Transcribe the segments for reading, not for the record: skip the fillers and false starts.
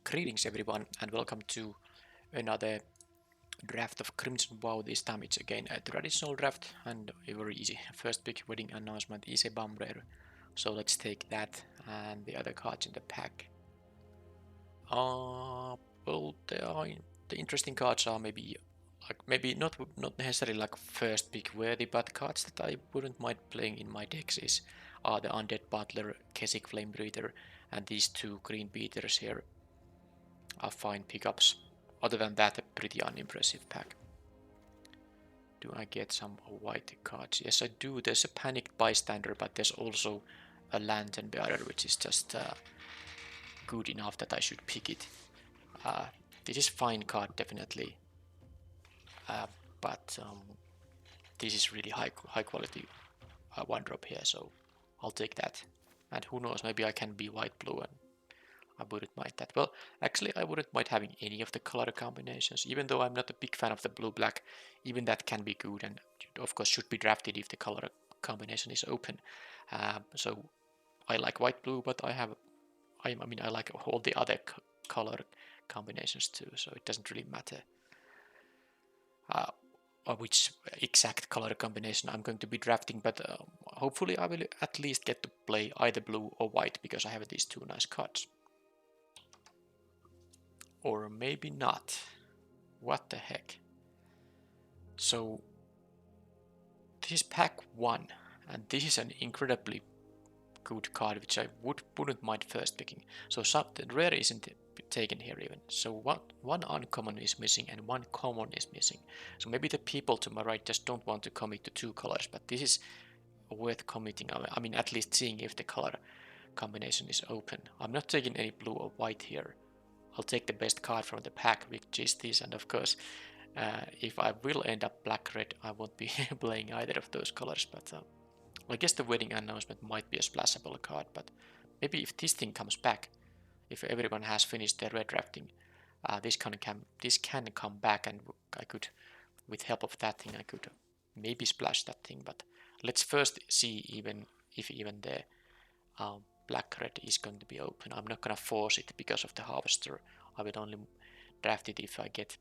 Greetings everyone and welcome to another draft of Crimson Vow. This time it's again a traditional draft and very easy. First big wedding announcement is a bomb rare. So let's take that and the other cards in the pack. Well, the interesting cards are maybe not necessarily like first pick worthy, but cards that I wouldn't mind playing in my decks are the Undead Butler, Keswick Flame Breather, and these two green beaters here are fine pickups. Other than that, a pretty unimpressive pack. Do I get some white cards? Yes, I do. There's a Panicked Bystander, but there's also a Lantern Bearer, which is just good enough that I should pick it. This is fine card, definitely. But this is really high quality one drop here, so I'll take that. And who knows, maybe I can be white blue and I wouldn't mind that. Well, actually, I wouldn't mind having any of the color combinations, even though I'm not a big fan of the blue-black. Even that can be good, and of course should be drafted if the color combination is open. So I like white-blue, but I like all the other color combinations too. So it doesn't really matter which exact color combination I'm going to be drafting. But hopefully, I will at least get to play either blue or white because I have these two nice cards. Or maybe not. What the heck? So this is pack 1, and this is an incredibly good card which I wouldn't mind first picking. So something rare isn't taken here even. So one uncommon is missing and one common is missing. So maybe the people to my right just don't want to commit to two colors, but this is worth committing. I mean, at least seeing if the color combination is open. I'm not taking any blue or white here. I'll take the best card from the pack, which is this, and of course, if I will end up black-red, I won't be playing either of those colors, but I guess the wedding announcement might be a splashable card, but maybe if this thing comes back, if everyone has finished their red drafting, this can come back, and I could, with help of that thing, I could maybe splash that thing, but let's first see if even the black-red is going to be open. I'm not going to force it because of the harvester. I will only draft it if I get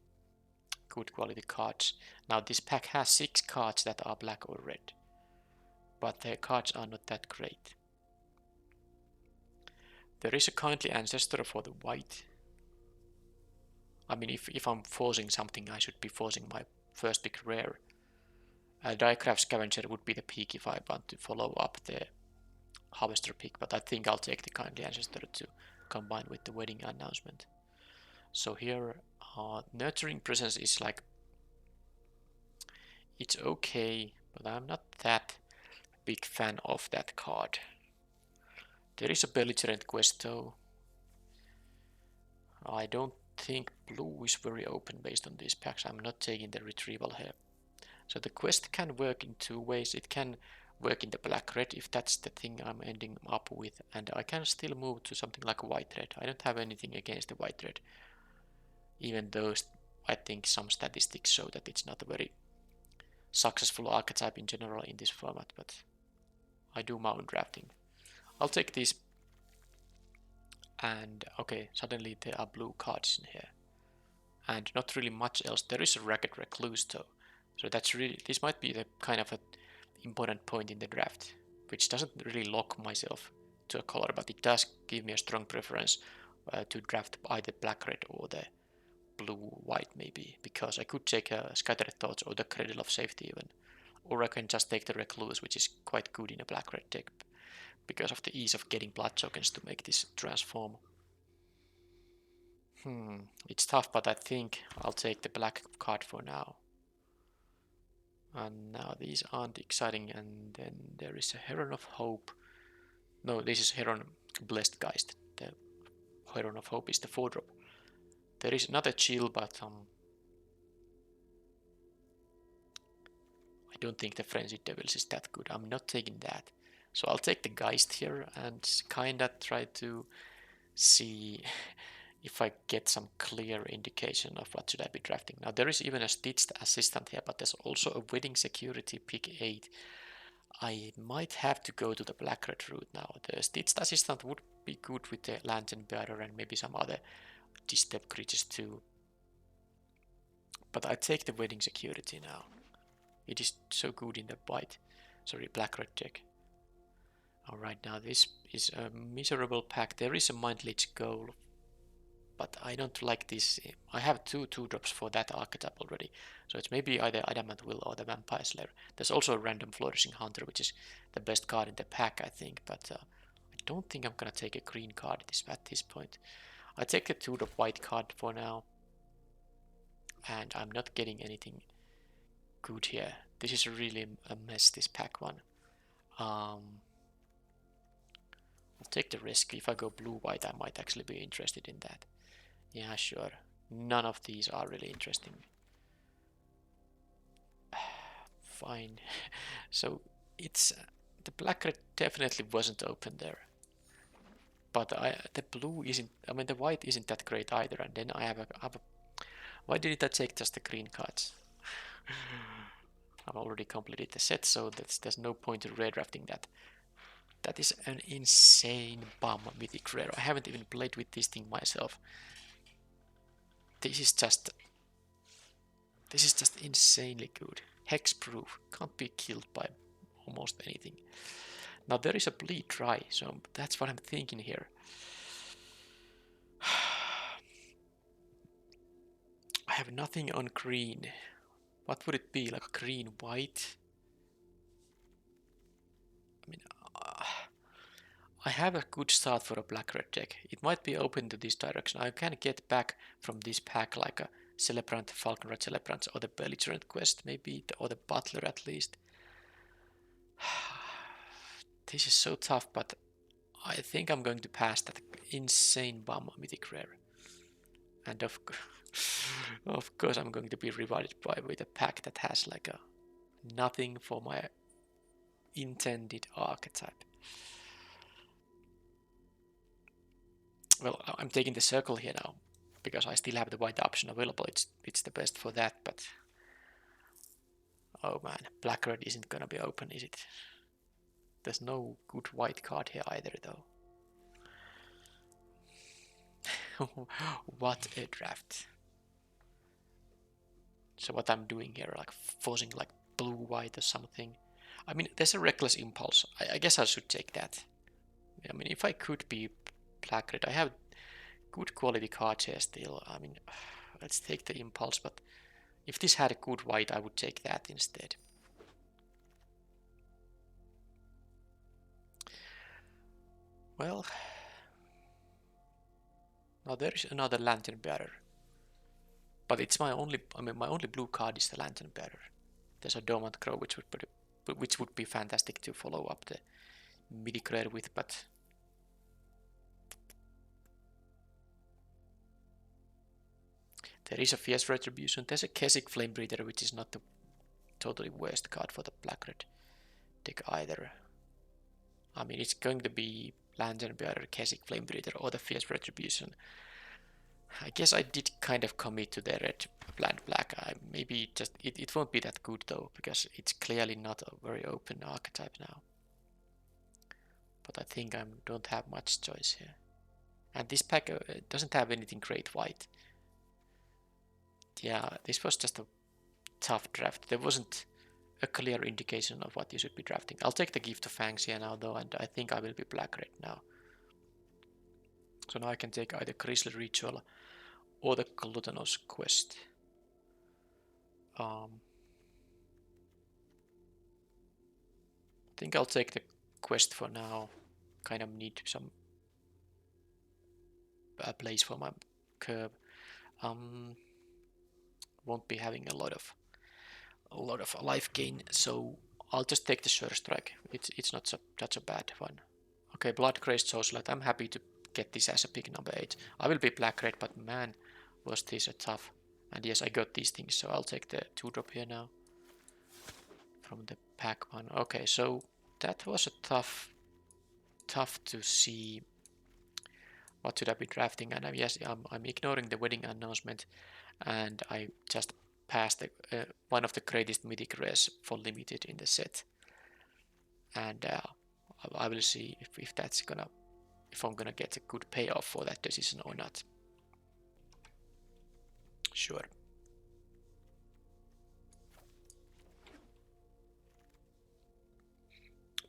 good quality cards. Now this pack has 6 cards that are black or red, but the cards are not that great. There is a Kindly Ancestor for the white. I mean, if I'm forcing something, I should be forcing my first pick rare. Diecraft Scavenger would be the pick if I want to follow up the harvester pick, but I think I'll take the Kindly Ancestor to combine with the wedding announcement. So here, Nurturing Presence is like, it's okay, but I'm not that big fan of that card. There is a Belligerent quest though. I don't think blue is very open based on these packs. I'm not taking the retrieval here. So the quest can work in 2 ways. It can work in the black-red if that's the thing I'm ending up with, and I can still move to something like white-red. I don't have anything against the white-red, even though I think some statistics show that it's not a very successful archetype in general in this format, but I do mountain drafting. I'll take this, and okay, suddenly there are blue cards in here, and not really much else. There is a Ragged Recluse though, so this might be the kind of a important point in the draft, which doesn't really lock myself to a color, but it does give me a strong preference to draft either black-red or the blue-white maybe, because I could take a Scattered Thoughts or the Cradle of Safety even, or I can just take the Recluse, which is quite good in a black-red deck because of the ease of getting blood tokens to make this transform. It's tough, but I think I'll take the black card for now. And now these aren't exciting, and then there is a Heron of Hope. No, this is Heron Blessed Geist. The Heron of Hope is the 4-drop. There is another Chill, but I don't think the Frenzied Devils is that good. I'm not taking that. So I'll take the Geist here and kinda try to see if I get some clear indication of what should I be drafting. Now there is even a Stitched Assistant here, but there's also a Wedding Security pick 8. I might have to go to the black-red route now. The Stitched Assistant would be good with the Lantern Bearer and maybe some other disturb creatures too. But I take the wedding security now. It is so good in the white, sorry, black-red deck. Alright, now this is a miserable pack. There is a Mind Leech goal, but I don't like this. I have two 2-drops for that archetype already, so it's maybe either Adamant Will or the Vampire Slayer. There's also a random Flourishing Hunter, which is the best card in the pack, I think, but I don't think I'm gonna take a green card at this point. I take a 2-drop white card for now, and I'm not getting anything good here. This is really a mess, this pack one. I'll take the risk. If I go blue-white, I might actually be interested in that. Yeah, sure. None of these are really interesting. Fine. So it's the black red definitely wasn't open there. But the blue isn't. I mean, the white isn't that great either. And then I have a why didn't I take just the green cards? I've already completed the set, so there's no point in redrafting that. That is an insane bum mythic rare. I haven't even played with this thing myself. This is just insanely good. Hexproof, can't be killed by almost anything. Now there is a bleed dry, so that's what I'm thinking here. I have nothing on green. What would it be, like a green white? I mean, I have a good start for a black red deck. It might be open to this direction. I can get back from this pack like a Celebrant, Falconred Celebrant, or the Belligerent Quest maybe, or the Butler at least. This is so tough, but I think I'm going to pass that insane bum mythic rare. And of course I'm going to be rewarded with a pack that has like a nothing for my intended archetype. Well, I'm taking the circle here now because I still have the white option available. It's the best for that, but oh man, black red isn't gonna be open, is it? There's no good white card here either, though. What a draft. So what I'm doing here, like forcing like blue-white or something. I mean, there's a Reckless Impulse. I guess I should take that. I mean, if I could be black red, I have good quality cards here still. I mean, let's take the Impulse, but if this had a good white, I would take that instead. Well, now there is another Lantern Bearer. But it's my only blue card is the Lantern Bearer. There's a Dormant Crow, which would be fantastic to follow up the mythic rare with, but there is a Fierce Retribution. There's a Keswick Flamebreather, which is not the totally worst card for the black red deck either. I mean, it's going to be Lantern Bearer, Keswick Flamebreather, or the Fierce Retribution. I guess I did kind of commit to the red land black. Maybe just it won't be that good though, because it's clearly not a very open archetype now. But I think I don't have much choice here. And this pack doesn't have anything great white. Yeah, this was just a tough draft. There wasn't a clear indication of what you should be drafting. I'll take the Gift of Fangs here now though, and I think I will be black red now. So now I can take either Grisly Ritual or the Gluttonous Quest. I think I'll take the quest for now. Kind of need some place for my curve. Won't be having a lot of life gain, so I'll just take the Sure Strike. It's not such a bad one. Okay, Blood Crazed Socialite. I'm happy to get this as a pick number 8. I will be black red, but man, was this a tough. And yes, I got these things, so I'll take the 2-drop here now from the pack one. Okay, so that was a tough to see what should I be drafting, and yes, I'm ignoring the wedding announcement, and I just passed one of the greatest mythic rares for limited in the set, and I will see if I'm gonna get a good payoff for that decision or not. Sure.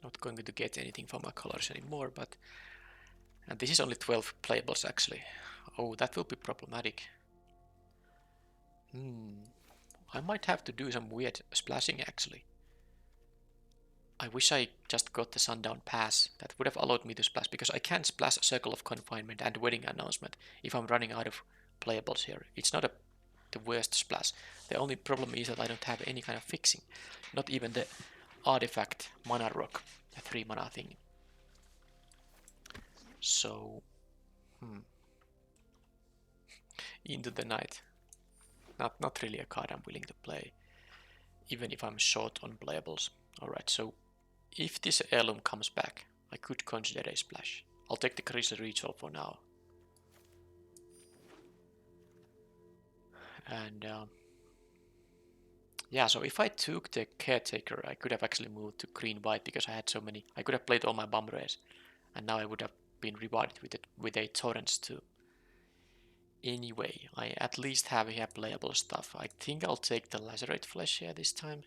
Not going to get anything from my colors anymore, but... And this is only 12 playables actually. Oh, that will be problematic. I might have to do some weird splashing actually. I wish I just got the Sundown Pass. That would have allowed me to splash, because I can splash Circle of Confinement and Wedding Announcement if I'm running out of playables here. It's not the worst splash. The only problem is that I don't have any kind of fixing. Not even the artifact mana rock, the 3 mana thing. So, Into the Night. Not really a card I'm willing to play, even if I'm short on playables. Alright, so if this heirloom comes back, I could consider a splash. I'll take the Crimson Ritual for now. And yeah, so if I took the Caretaker, I could have actually moved to green-white because I had so many. I could have played all my bomb rays, and now I would have been rewarded with a Torrents too. Anyway, I at least have here playable stuff. I think I'll take the Lacerate Flesh here this time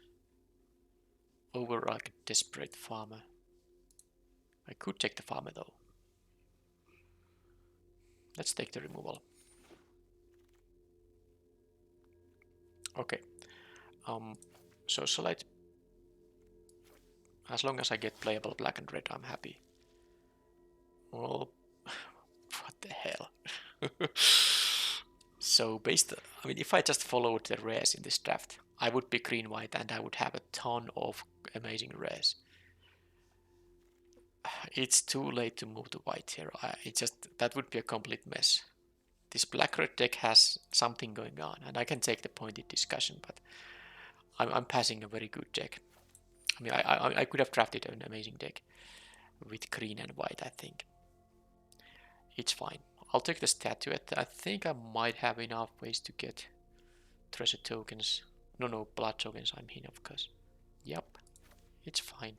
over like a Desperate Farmer. I could take the Farmer though. Let's take the removal. Okay. So select. As long as I get playable black and red, I'm happy. Well, what the hell? So I mean, if I just followed the rares in this draft, I would be green-white and I would have a ton of amazing rares. It's too late to move to white here. That would be a complete mess. This black-red deck has something going on, and I can take the pointed discussion, but I'm passing a very good deck. I mean, I could have drafted an amazing deck with green and white, I think. It's fine. I'll take the Statuette. I think I might have enough ways to get treasure tokens. No, blood tokens, I mean, of course. Yep, it's fine.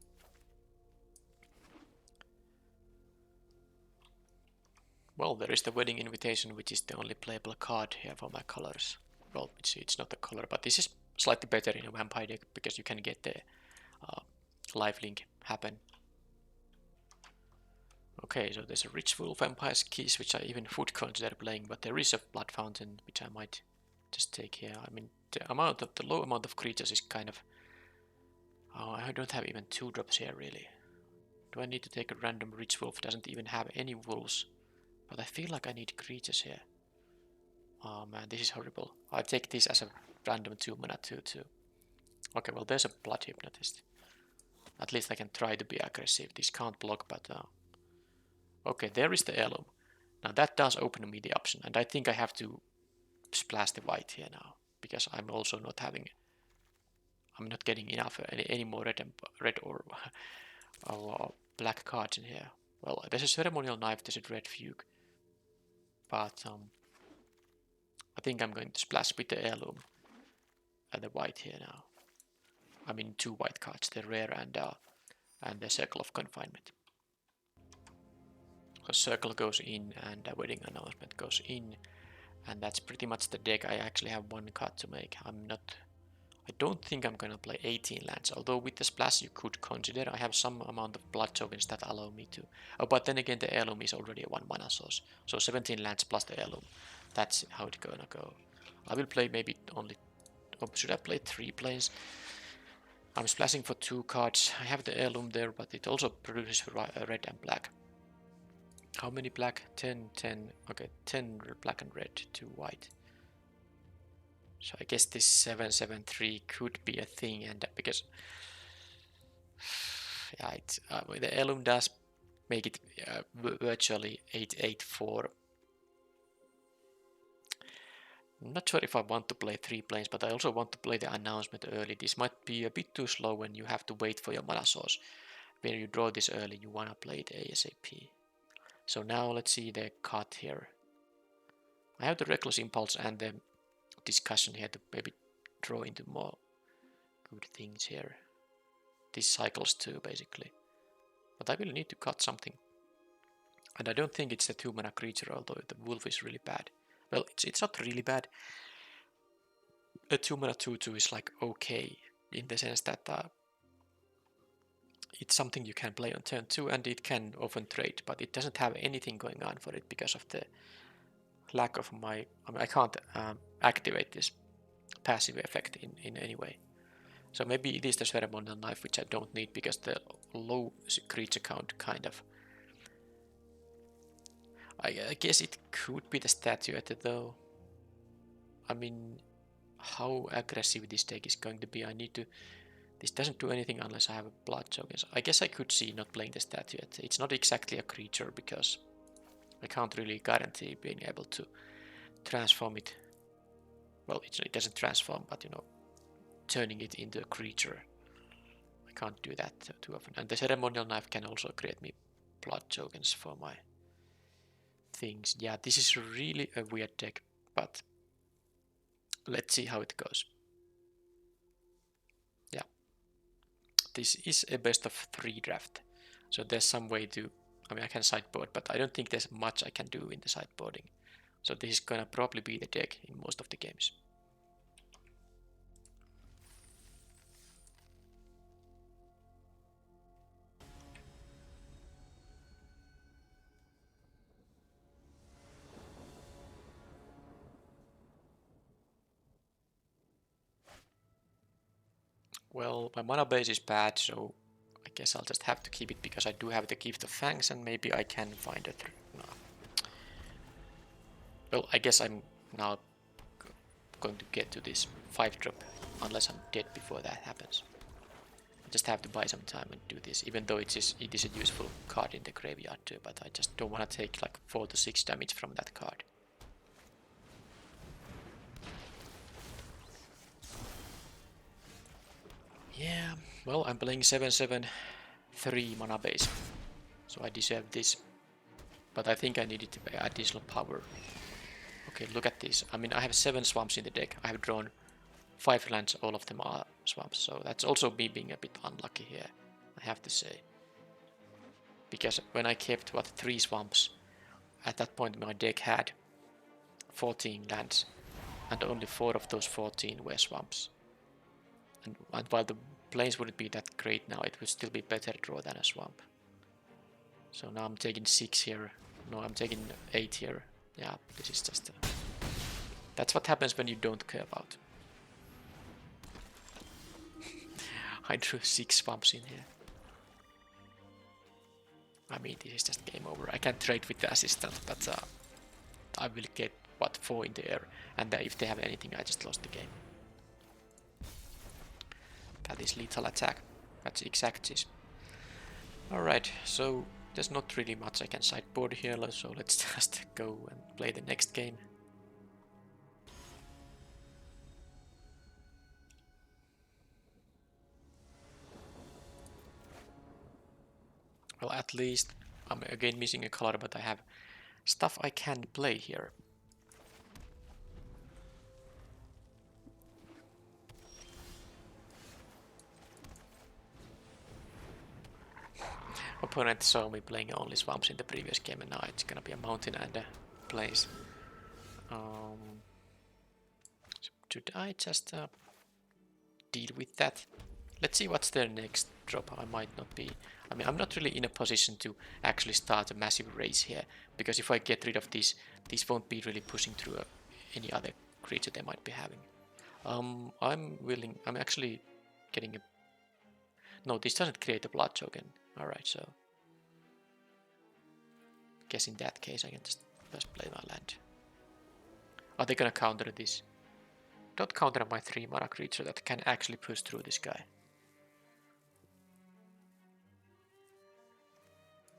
Well, there is the Wedding Invitation, which is the only playable card here for my colors. Well, it's not a color, but this is slightly better in a vampire deck because you can get the lifelink happen. Okay, so there's a Ritual Vampire's Keys, which I even would consider playing, but there is a Blood Fountain, which I might just take here. I mean, the low amount of creatures is kind of... Oh, I don't have even 2 drops here, really. Do I need to take a random Rich Wolf? Doesn't even have any wolves. But I feel like I need creatures here. Oh man, this is horrible. I take this as a random 2 mana 2/2. Okay, well there's a Blood Hypnotist. At least I can try to be aggressive. This can't block, but... Okay, there is the heirloom. Now that does open me the option, and I think I have to splash the white here now, because I'm also not having... I'm not getting enough any more red or black cards in here. Well, there's a Ceremonial Knife, there's a Red Fugue. But I think I'm going to splash with the heirloom and the white here now. I mean 2 white cards, the rare and the Circle of Confinement. A circle goes in and a Wedding Announcement goes in, and that's pretty much the deck. I actually have 1 card to make. I don't think I'm gonna play 18 lands, although with the splash you could consider. I have some amount of blood tokens that allow me to. Oh, but then again the heirloom is already a 1 mana source, so 17 lands plus the heirloom. That's how it's gonna go. I will play maybe only... Oh, should I play 3 planes? I'm splashing for 2 cards. I have the heirloom there, but it also produces red and black. How many black? 10, 10. Okay, 10 black and red, 2 white. So I guess this 773 could be a thing, and because yeah, the heirloom does make it virtually 884. I'm not sure if I want to play 3 planes, but I also want to play the announcement early. This might be a bit too slow when you have to wait for your mana source. When you draw this early, you wanna play it ASAP. So now let's see the cut here. I have the Reckless Impulse and the discussion here to maybe draw into more good things here. This cycles too, basically. But I will need to cut something. And I don't think it's a 2 mana creature, although the wolf is really bad. Well, it's not really bad. a 2-mana 2/2 is like okay, in the sense that it's something you can play on turn 2 and it can often trade, but it doesn't have anything going on for it because of the lack of my... I mean, I can't activate this passive effect in any way. So maybe it is the ceremonial knife, which I don't need because the low creature count kind of... I guess it could be the statuette though. I mean, how aggressive this deck is going to be, I need to... This doesn't do anything unless I have a blood tokens. I guess I could see not playing the statuette. It's not exactly a creature because I can't really guarantee being able to transform it. Well, it doesn't transform, but you know, turning it into a creature. I can't do that too often. And the ceremonial knife can also create me blood tokens for my things. Yeah, this is really a weird deck, but let's see how it goes. Yeah, this is a best of 3 draft, so there's some way to... I mean, I can sideboard, but I don't think there's much I can do in the sideboarding. So this is gonna probably be the deck in most of the games. Well, my mana base is bad, so I guess I'll just have to keep it because I do have the Gift of Fangs and maybe I can find a... No. Well, I guess I'm now going to get to this 5-drop unless I'm dead before that happens. I just have to buy some time and do this, even though it is a useful card in the graveyard too, but I just don't want to take like 4 to 6 damage from that card. Yeah, well, I'm playing 7/7 3 mana base, so I deserve this. But I think I needed to pay additional power. Okay, look at this. I mean, I have 7 swamps in the deck. I have drawn 5 lands, all of them are swamps, so that's also me being a bit unlucky here, I have to say. Because when I kept, 3 swamps, at that point my deck had 14 lands, and only 4 of those 14 were swamps. And while the plains wouldn't be that great now, it would still be better draw than a swamp. So now I'm taking 6 here. No, I'm taking 8 here. Yeah, this is just... That's what happens when you don't curve out. I drew 6 swamps in here. I mean, this is just game over. I can't trade with the assistant, but I will get, 4 in the air. And if they have anything, I just lost the game. That is lethal attack. That's exact. Alright, so there's not really much I can sideboard here, so let's just go and play the next game. Well, at least I'm again missing a color, but I have stuff I can play here. Opponent saw me playing only swamps in the previous game, and now it's gonna be a mountain and a place. Should I just deal with that? Let's see what's their next drop. I might not be... I mean, I'm not really in a position to actually start a massive race here, because if I get rid of this won't be really pushing through any other creature they might be having. I'm actually getting a... No, this doesn't create a blood token. Alright, so... guess in that case I can just play my land. Are they gonna counter this? Don't counter my 3 mana creature that can actually push through this guy.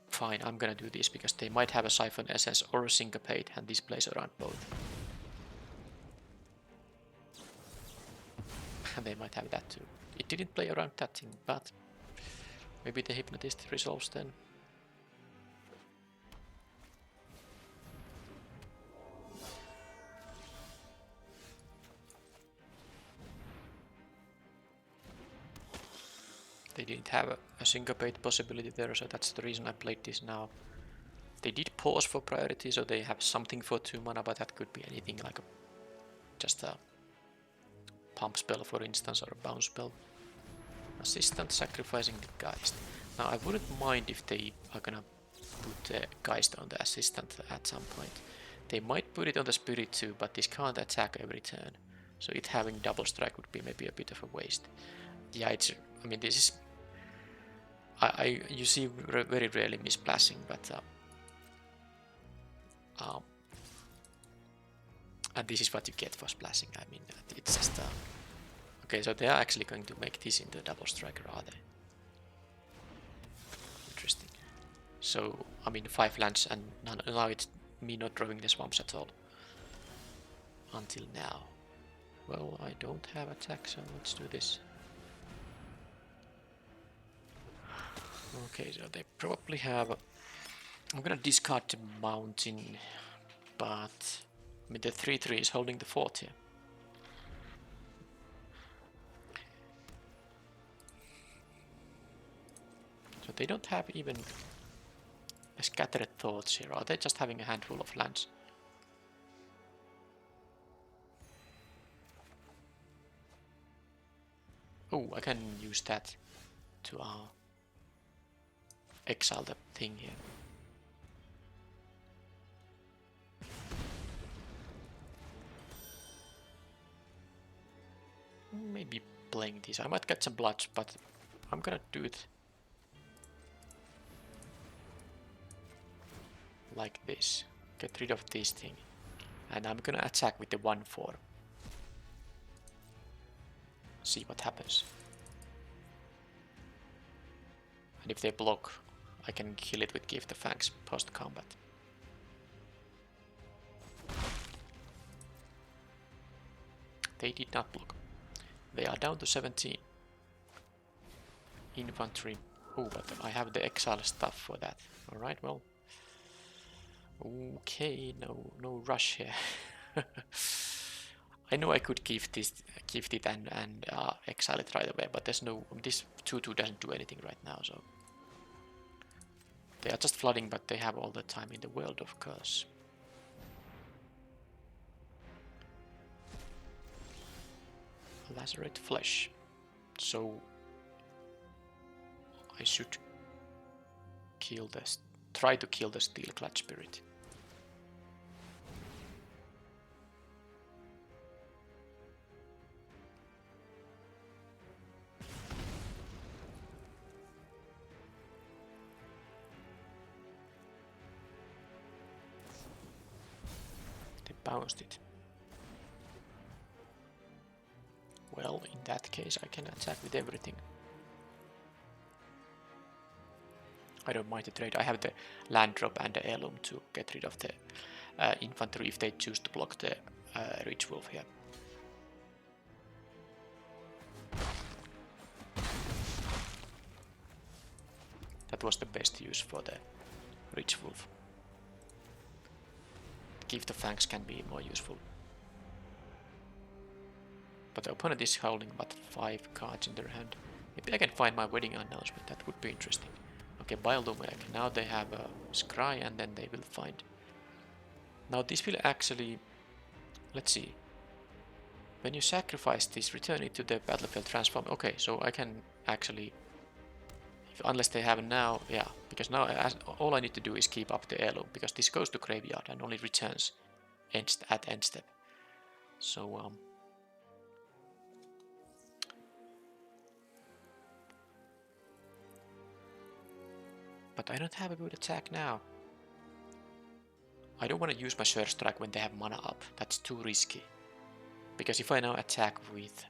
Fine, I'm gonna do this because they might have a Siphon Essence or a Syncopate, and this plays around both. And they might have that too. It didn't play around that thing, but maybe the Hypnotist resolves then. They didn't have a Syncopate possibility there, so that's the reason I played this now. They did pause for priority, so they have something for 2 mana, but that could be anything like just a pump spell, for instance, or a bounce spell. Assistant sacrificing the Geist. Now I wouldn't mind if they are gonna put the Geist on the assistant at some point. They might put it on the Spirit too, but this can't attack every turn. So it having double strike would be maybe a bit of a waste. Yeah, it's. I mean, this is. You see very rarely misplacing, but and this is what you get for splashing. I mean, it's just okay. So they are actually going to make this into a double striker, are they? Interesting. So I mean, 5 lands, and now it's me not drawing the swamps at all. Until now. Well, I don't have attack, so let's do this. Okay, so they probably have. I'm gonna discard the mountain, but I mean the 3/3 is holding the fort here. So they don't have even a scattered thoughts here. Are they just having a handful of lands? Oh, I can use that to exile the thing here. Maybe playing this. I might get some bloods, but I'm gonna do it like this. Get rid of this thing. And I'm gonna attack with the 1/4. See what happens. And if they block, I can kill it with Gift of Fangs post combat. They did not block. They are down to 17. Infantry. Oh, but I have the exile stuff for that. Alright, well. Okay, no rush here. I know I could gift it and exile it right away, but there's no. This 2/2 doesn't do anything right now, so they are just flooding, but they have all the time in the world, of course. Lacerate flesh. So I should kill this. Try to kill the Steel Clutch Spirit. They bounced it. Well, in that case I can attack with everything. I don't mind the trade. I have the land drop and the heirloom to get rid of the infantry if they choose to block the Rich Wolf here. That was the best use for the Rich Wolf. Gift of Fangs can be more useful. But the opponent is holding but 5 cards in their hand. Maybe I can find my wedding announcement, that would be interesting. Okay, Bildumeg. Now they have a Scry and then they will find. Now this will actually, let's see. When you sacrifice this, return it to the battlefield transform. Okay, so I can actually, unless they have now, yeah, because now all I need to do is keep up the heirloom, because this goes to graveyard and only returns at end step. So but I don't have a good attack now. I don't want to use my Surge Strike when they have mana up. That's too risky. Because if I now attack with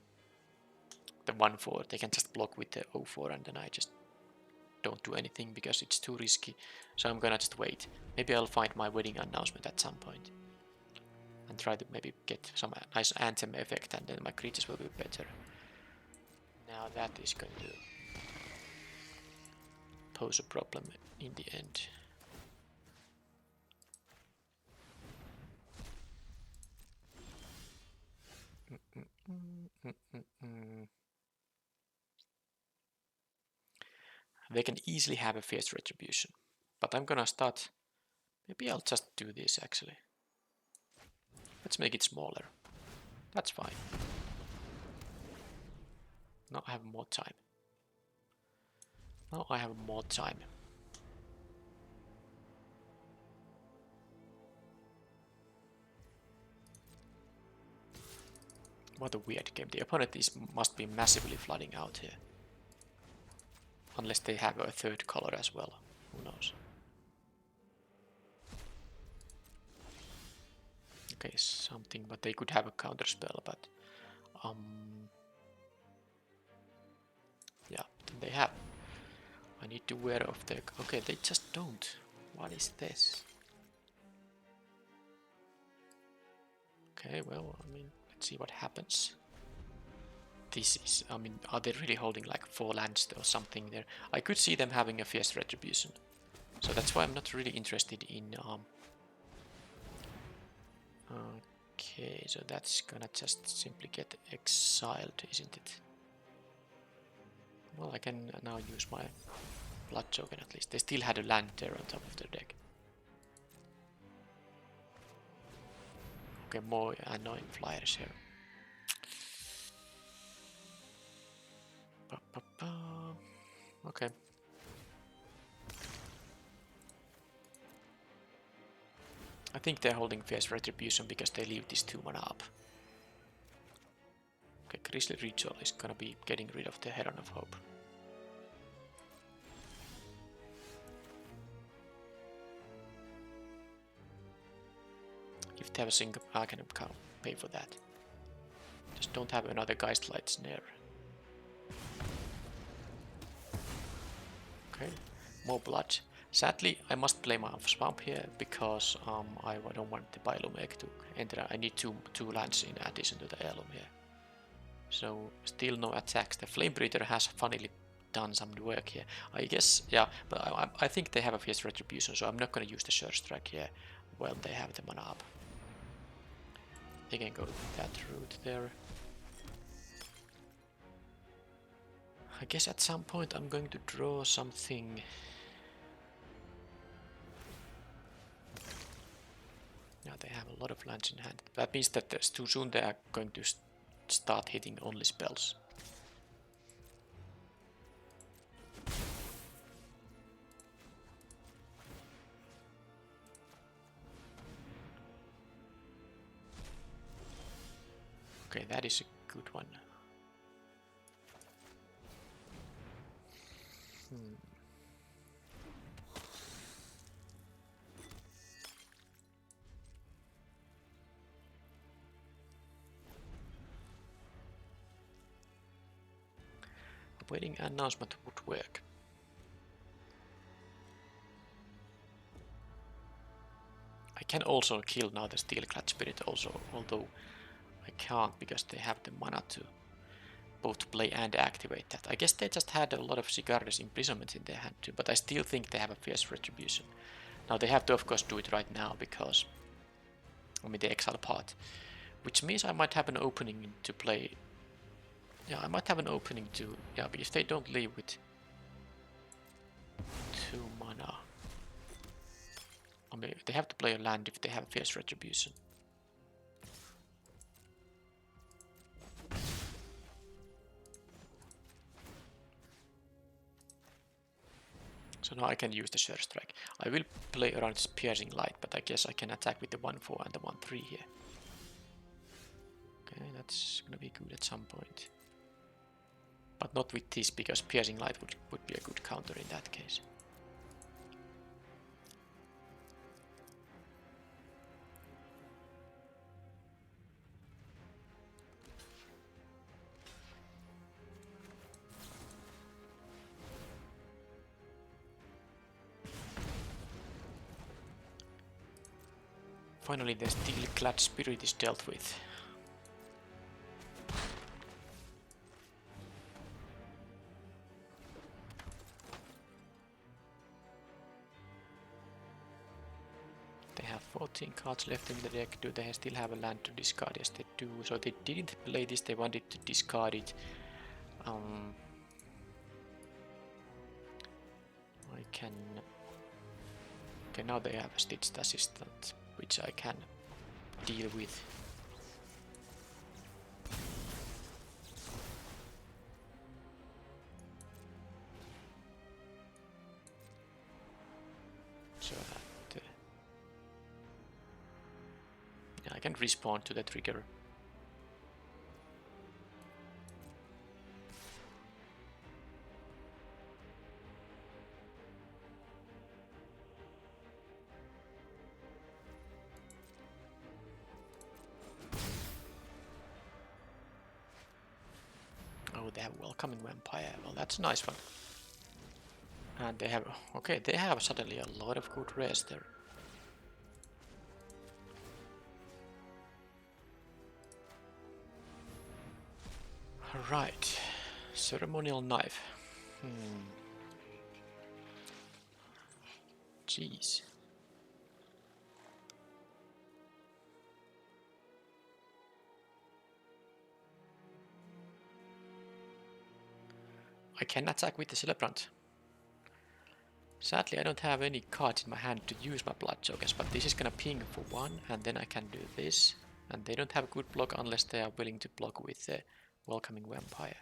the 1/4, they can just block with the 0/4 and then I just don't do anything because it's too risky. So I'm gonna just wait. Maybe I'll find my wedding announcement at some point. And try to maybe get some nice anthem effect and then my creatures will be better. Now that is going to pose a problem in the end. They can easily have a Fierce Retribution, but I'm gonna start. Maybe I'll just do this actually. Let's make it smaller. That's fine. Now I have more time. Now I have more time. What a weird game. The opponent must be massively flooding out here. Unless they have a third color as well. Who knows? Okay, something, but they could have a counter spell, but yeah, then they have. I need to wear off their... Okay, they just don't. What is this? Okay, well, I mean, let's see what happens. This is, I mean, are they really holding like 4 lands or something there? I could see them having a fierce retribution. So that's why I'm not really interested in... Okay, so that's gonna just simply get exiled, isn't it? Well, I can now use my blood token at least. They still had a land there on top of their deck. Okay, more annoying flyers here. Okay. I think they're holding Fierce Retribution because they leave this 2 mana up. Okay, Grisly Ritual is gonna be getting rid of the Heron of Hope. If they have a single, I can pay for that. Just don't have another Geistlight Snare. Okay, more blood. Sadly, I must play my Swamp here because I don't want the Bylum Egg to enter. I need two lands in addition to the Heirloom here. So, still no attacks. The Flame Breather has funnily done some work here. I guess, yeah, but I think they have a Fierce Retribution, so I'm not going to use the Surge Strike here when they have the mana up. They can go that route there. I guess at some point I'm going to draw something. Yeah, they have a lot of lands in hand. That means that too soon they are going to start hitting only spells. Okay, that is a good one. Waiting announcement would work. I can also kill now the Steelclad Spirit also, although I can't because they have the mana to both play and activate that. I guess they just had a lot of Sigarda's Imprisonment in their hand too, but I still think they have a Fierce Retribution. Now they have to of course do it right now because, I mean, the exile part, which means I might have an opening to play. Yeah, I might have an opening to, yeah, but if they don't leave with 2 mana, I mean, they have to play a land if they have Fierce Retribution. So now I can use the Surge Strike. I will play around this Piercing Light, but I guess I can attack with the 1/4 and the 1/3 here. Okay, that's gonna be good at some point. But not with this, because Piercing Light would be a good counter in that case. Finally, the Steelclad Spirit is dealt with. They have 14 cards left in the deck. Do they still have a land to discard? Yes, they do. So they didn't play this, they wanted to discard it. I can... Okay, now they have a Stitched Assistant, which I can deal with. I can respawn to the trigger. Oh, they have Welcoming Vampire. Well, that's a nice one. And they have... Okay, they have suddenly a lot of good rares there. Right. Ceremonial Knife. Jeez. I can attack with the Celebrant. Sadly, I don't have any cards in my hand to use my Blood Tokens, but this is gonna ping for one, and then I can do this. And they don't have good block unless they are willing to block with the Welcoming Vampire.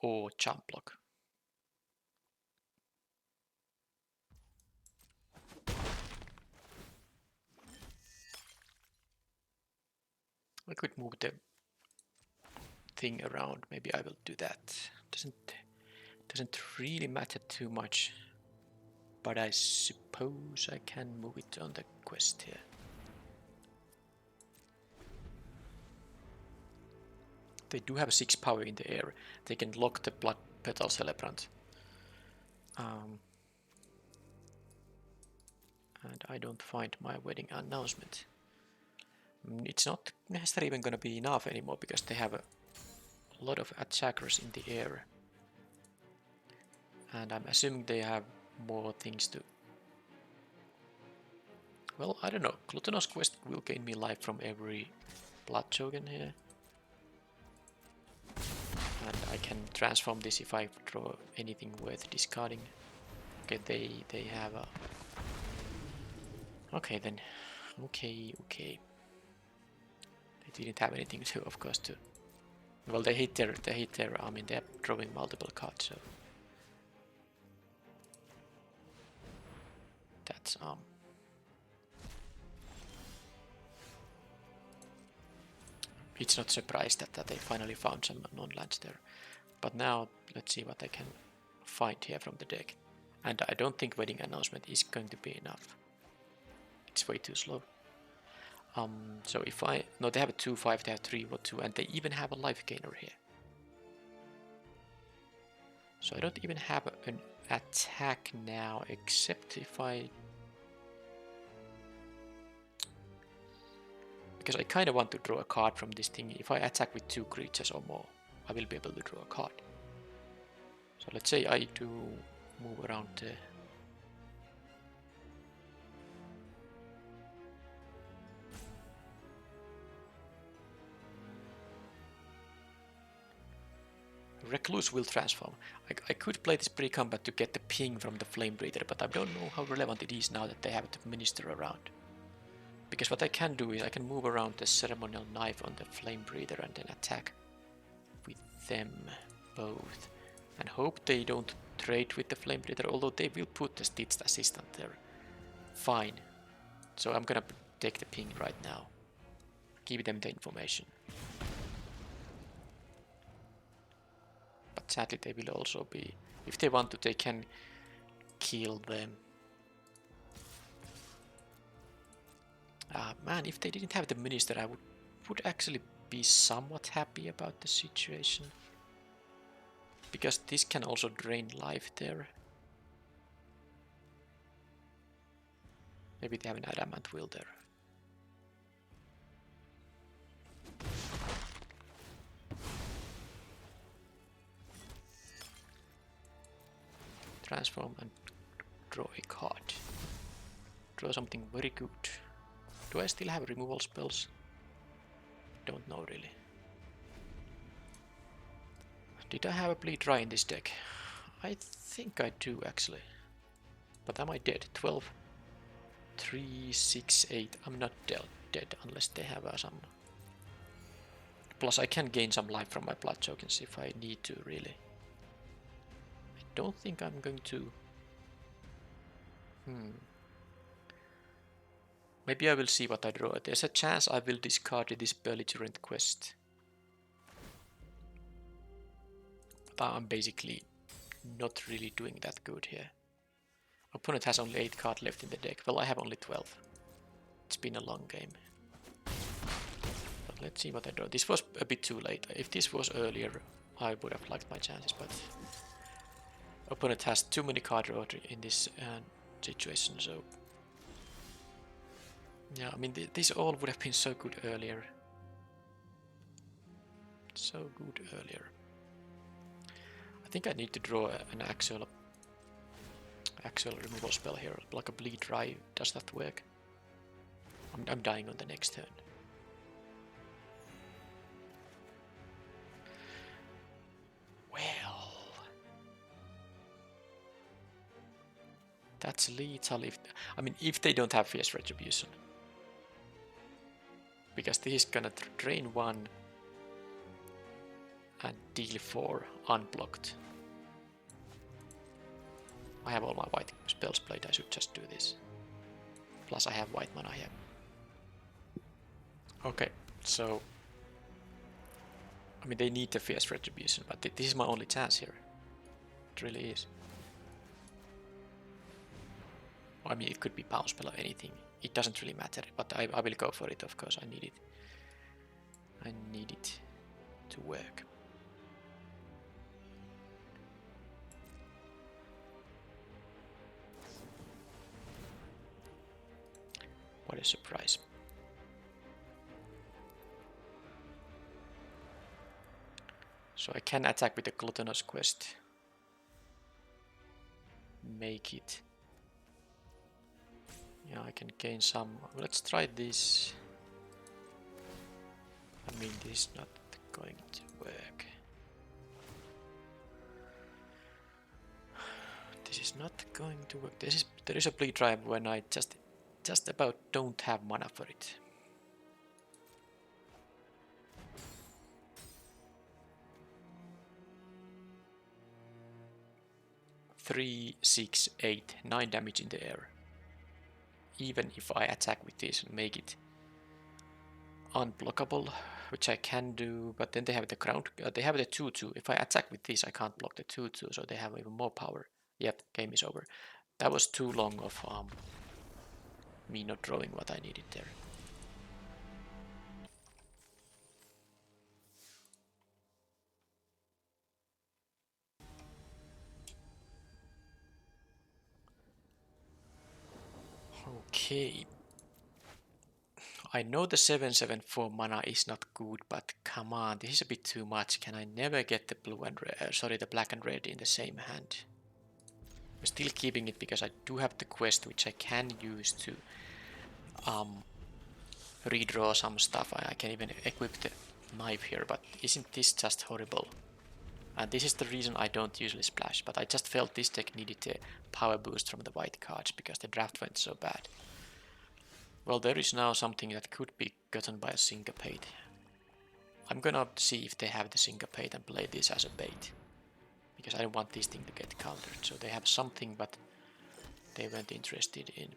Or jump block. I could move the thing around. Maybe I will do that. Doesn't really matter too much, but I suppose I can move it on the quest here. They do have 6 power in the air. They can lock the Blood Petal Celebrant. And I don't find my wedding announcement. It's not necessarily even gonna be enough anymore because they have a lot of attackers in the air. And I'm assuming they have more things to... Well, I don't know. Glutinous Quest will gain me life from every Blood Token here. And I can transform this if I draw anything worth discarding. Okay, they have a... Okay then. Okay. They didn't have anything to, of course, to... Well, they hit their, I mean, they're drawing multiple cards, so... That's, It's not surprised that they finally found some non-lands there. But now, let's see what I can find here from the deck. And I don't think Wedding Announcement is going to be enough. It's way too slow. So if I... No, they have a 2-5, they have 3-2, and they even have a life gainer here. So I don't even have an attack now, except if I... Because I kind of want to draw a card from this thing. If I attack with 2 creatures or more, I will be able to draw a card. So let's say I do move around the... Recluse will transform. I could play this pre-combat to get the ping from the Flame Breather, but I don't know how relevant it is now that they have the Minister around. Because what I can do is I can move around the Ceremonial Knife on the Flame Breather and then attack with them both. And hope they don't trade with the Flame Breather, although they will put the Stitched Assistant there. Fine. So I'm gonna take the ping right now. Give them the information. But sadly they will also be... If they want to, they can kill them. Man, if they didn't have the Minister, I would actually be somewhat happy about the situation. Because this can also drain life there. Maybe they have an Adamant Will there. Transform and draw a card. Draw something very good. Do I still have removal spells? Don't know really. Did I have a Bleed Dry in this deck? I think I do actually. But am I dead? 12, 3, 6, 8. I'm not dead unless they have some... Plus I can gain some life from my Blood Tokens if I need to really. I don't think I'm going to... Maybe I will see what I draw. There's a chance I will discard this belligerent quest. But I'm basically not really doing that good here. Opponent has only 8 cards left in the deck. Well, I have only 12. It's been a long game. But let's see what I draw. This was a bit too late. If this was earlier, I would have liked my chances, but opponent has too many card draw in this situation, so yeah, I mean, this all would have been so good earlier. So good earlier. I think I need to draw an actual removal spell here, like a bleed drive. Does that work? I'm dying on the next turn. Well, that's lethal if they don't have Fierce Retribution. Because this is gonna drain 1 and deal 4 unblocked. I have all my white spells played, I should just do this. Plus I have white mana here. Okay, so I mean, they need the Fierce Retribution, but this is my only chance here. It really is. I mean, it could be bounce spell or anything. It doesn't really matter, but I will go for it, of course. I need it. I need it to work. What a surprise. So I can attack with the Gluttonous Quest. Make it. Yeah, I can gain some. Let's try this. I mean, this is not going to work. This is not going to work. There is a bleed drive when I just about don't have mana for it. Three, 6, 8, 9 damage in the air. Even if I attack with this and make it unblockable, which I can do, but then they have the ground. They have the 2/2. If I attack with this, I can't block the 2/2, so they have even more power. Yep, game is over. That was too long of me not drawing what I needed there. Okay. I know the 7/7 mana is not good, but come on, this is a bit too much. Can I never get the blue and red, the black and red in the same hand? I'm still keeping it because I do have the quest which I can use to redraw some stuff. I can even equip the knife here, but isn't this just horrible? And this is the reason I don't usually splash, but I just felt this deck needed a power boost from the white cards because the draft went so bad. Well, there is now something that could be gotten by a Syncopate. I'm gonna see if they have the Syncopate and play this as a bait. Because I don't want this thing to get countered. So they have something, but they weren't interested in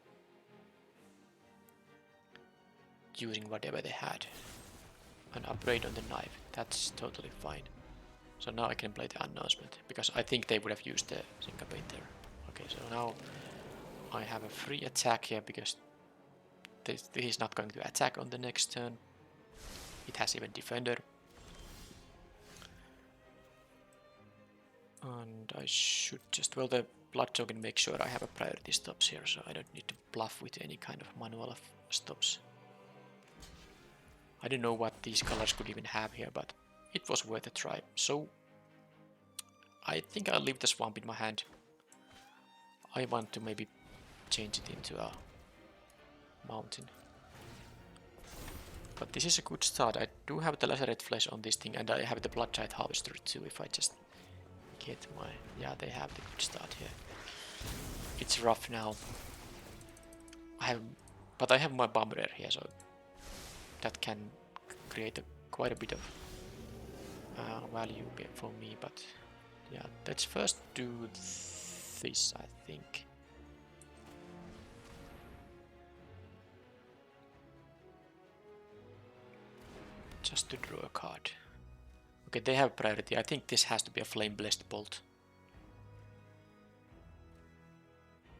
using whatever they had. An upgrade on the knife, that's totally fine. So now I can play the Announcement, because I think they would have used the Syncopate there. Okay, so now I have a free attack here, because this is not going to attack on the next turn. It has even Defender. And I should just, well, the Blood Token makes sure I have a priority stops here, so I don't need to bluff with any kind of manual stops. I don't know what these colors could even have here, but it was worth a try. So I think I'll leave the Swamp in my hand. I want to maybe change it into a mountain. But this is a good start. I do have the Lacerate Flesh on this thing, and I have the Bloodgiant Harvester too, if I just get my... Yeah, they have the good start here. It's rough now. But I have my Bomber here, so that can create quite a bit of value for me. But yeah, let's first do this, I think. Just to draw a card. Okay, they have priority. I think this has to be a Flame Blessed Bolt.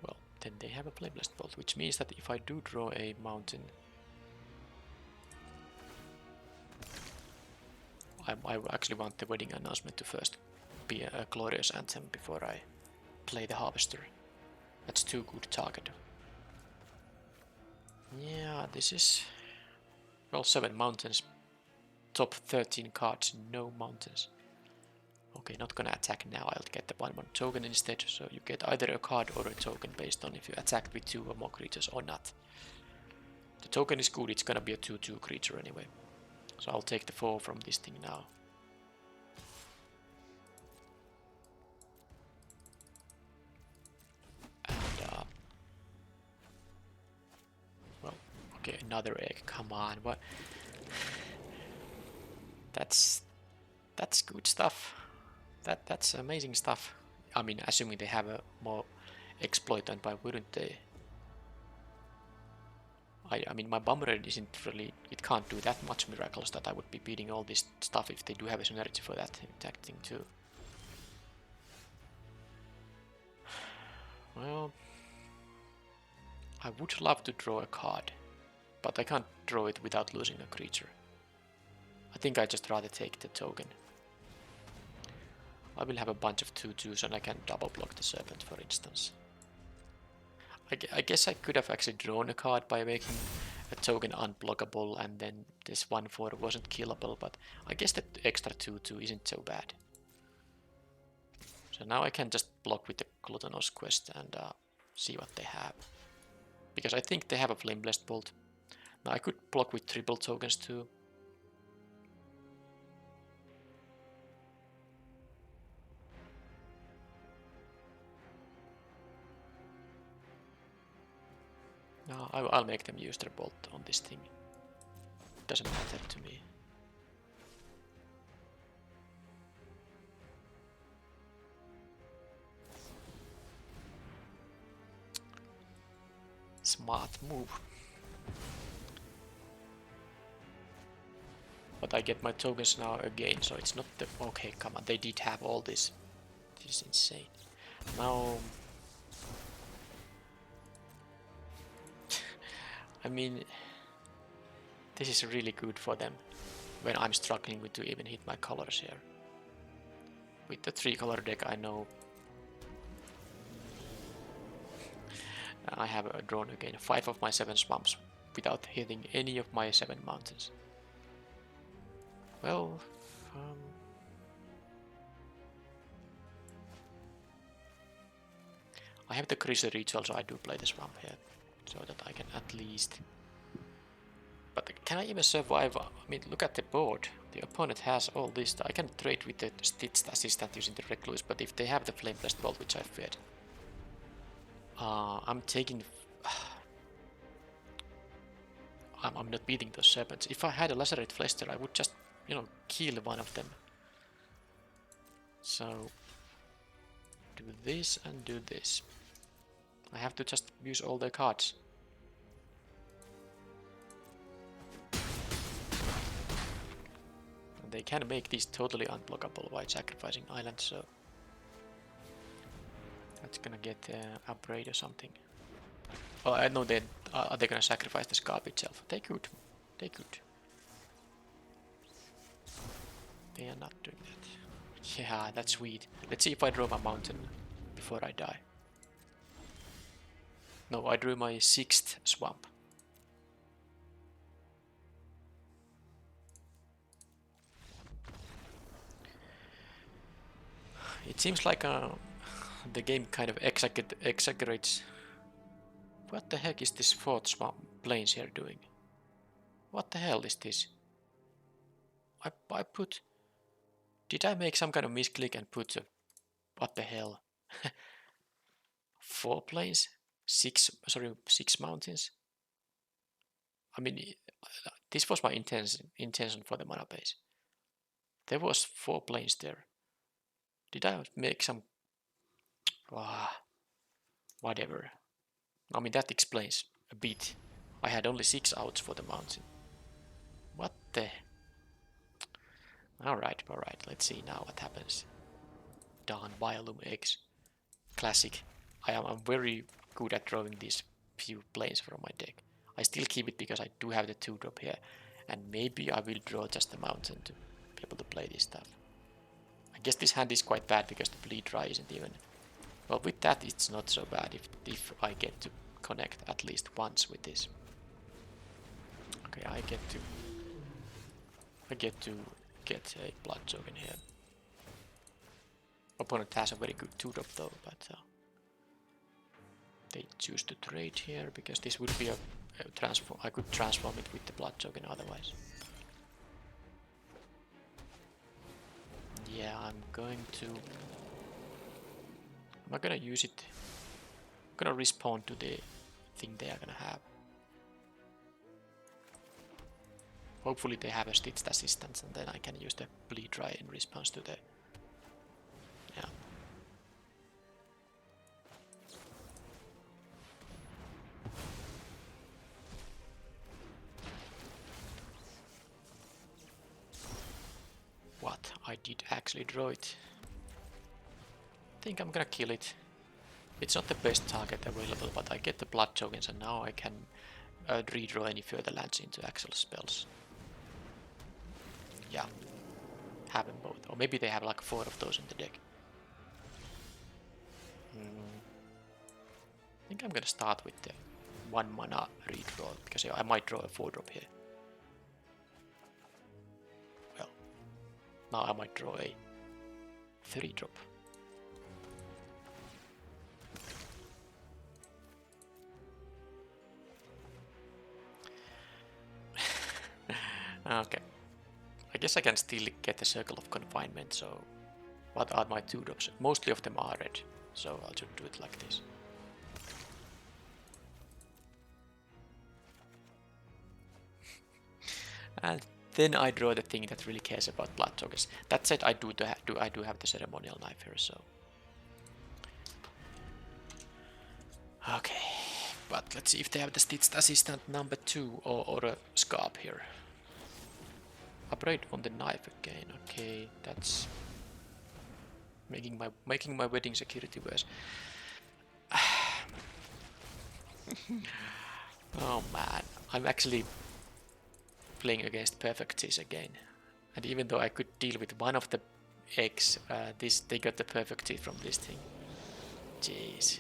Well, then they have a Flame Blessed Bolt, which means that if I do draw a mountain, I actually want the Wedding Announcement to first be a glorious anthem before I play the Harvester. That's too good target. Yeah, this is... well, 7 mountains. Top 13 cards, no mountains. Okay, not gonna attack now, I'll get the 1/1 token instead, so you get either a card or a token based on if you attacked with 2 or more creatures or not. The token is good, it's gonna be a 2/2 creature anyway. So I'll take the 4 from this thing now. And, well, okay, another egg, come on, what? That's good stuff. That's amazing stuff. I mean, assuming they have a more exploit, and why wouldn't they? I mean, my bomb raid isn't really... it can't do that much miracles that I would be beating all this stuff if they do have a synergy for that attack thing too. Well, I would love to draw a card, but I can't draw it without losing a creature. I think I'd just rather take the token. I will have a bunch of 2/2s and I can double block the Serpent, for instance. I guess I could have actually drawn a card by making a token unblockable, and then this 1/4 wasn't killable, but I guess that extra 2/2 isn't so bad. So now I can just block with the Gluttonous Quest and see what they have. Because I think they have a Flame Blessed Bolt. Now I could block with triple tokens too. No, I'll make them use their bolt on this thing. Doesn't matter to me. Smart move. But I get my tokens now again, so it's not the... okay, come on, they did have all this. This is insane. Now... I mean... this is really good for them when I'm struggling with to even hit my colors here. With the 3-color deck, I know I have drawn again 5 of my 7 swamps without hitting any of my 7 mountains. Well, I have the Crimson Ritual, so I do play the swamp here, so that I can at least... but can I even survive? I mean, look at the board. The opponent has all this. I can trade with the Stitched Assistant using the Recluse, but if they have the Flame Blessed Bolt, which I feared, I'm taking... I'm not beating those Serpents. If I had a Lacerate Flester, I would just, you know, kill one of them. So, do this and do this. I have to just use all their cards. And they can make these totally unblockable while sacrificing islands, so... that's gonna get upgrade or something. Oh, I know they are they gonna sacrifice the Scarp itself. They could. They could. They are not doing that. Yeah, that's sweet. Let's see if I draw my mountain before I die. No, I drew my 6th swamp. It seems like the game kind of exaggerates. What the heck is this 4th swamp plains here doing? What the hell is this? I put... did I make some kind of misclick and put a... what the hell? 4 plains? 6 mountains? I mean, this was my intention for the mana base. There was 4 plains there. Did I make some... whatever. I mean, that explains a bit. I had only 6 outs for the mountain. What the... Alright, let's see now what happens. Dawn Bioloom eggs. Classic. I'm very good at drawing these few planes from my deck. I still keep it because I do have the 2-drop here. And maybe I will draw just a mountain to be able to play this stuff. I guess this hand is quite bad because the bleed dry isn't even. Well, with that it's not so bad if I get to connect at least once with this. Okay, I get to get a blood token here. Opponent has a very good 2-drop though, but they choose to trade here because this would be a transform. I could transform it with the blood token otherwise. Yeah, I'm not gonna use it. I'm gonna respawn to the thing they are gonna have. Hopefully they have a stitched assistance and then I can use the bleed dry in response to the... Yeah. What? I did actually draw it. I think I'm gonna kill it. It's not the best target available, but I get the blood tokens and now I can redraw any further lands into actual spells. Yeah, have them both. Or maybe they have like 4 of those in the deck. I think I'm gonna start with the 1 mana redraw, because I might draw a 4-drop here. Well, now I might draw a 3-drop. Okay. I guess I can still get a Circle of Confinement, so... What are my 2-drops? Mostly of them are red, so I'll just do it like this. And then I draw the thing that really cares about blood tokens. That said, I do have the Ceremonial Knife here, so... Okay, but let's see if they have the Stitched Assistant number 2 or a Scarp here. Upgrade on the knife again. Okay, that's making my wedding security worse. Oh man, I'm actually playing against perfecties again. And even though I could deal with one of the eggs, they got the perfecty from this thing. Jeez.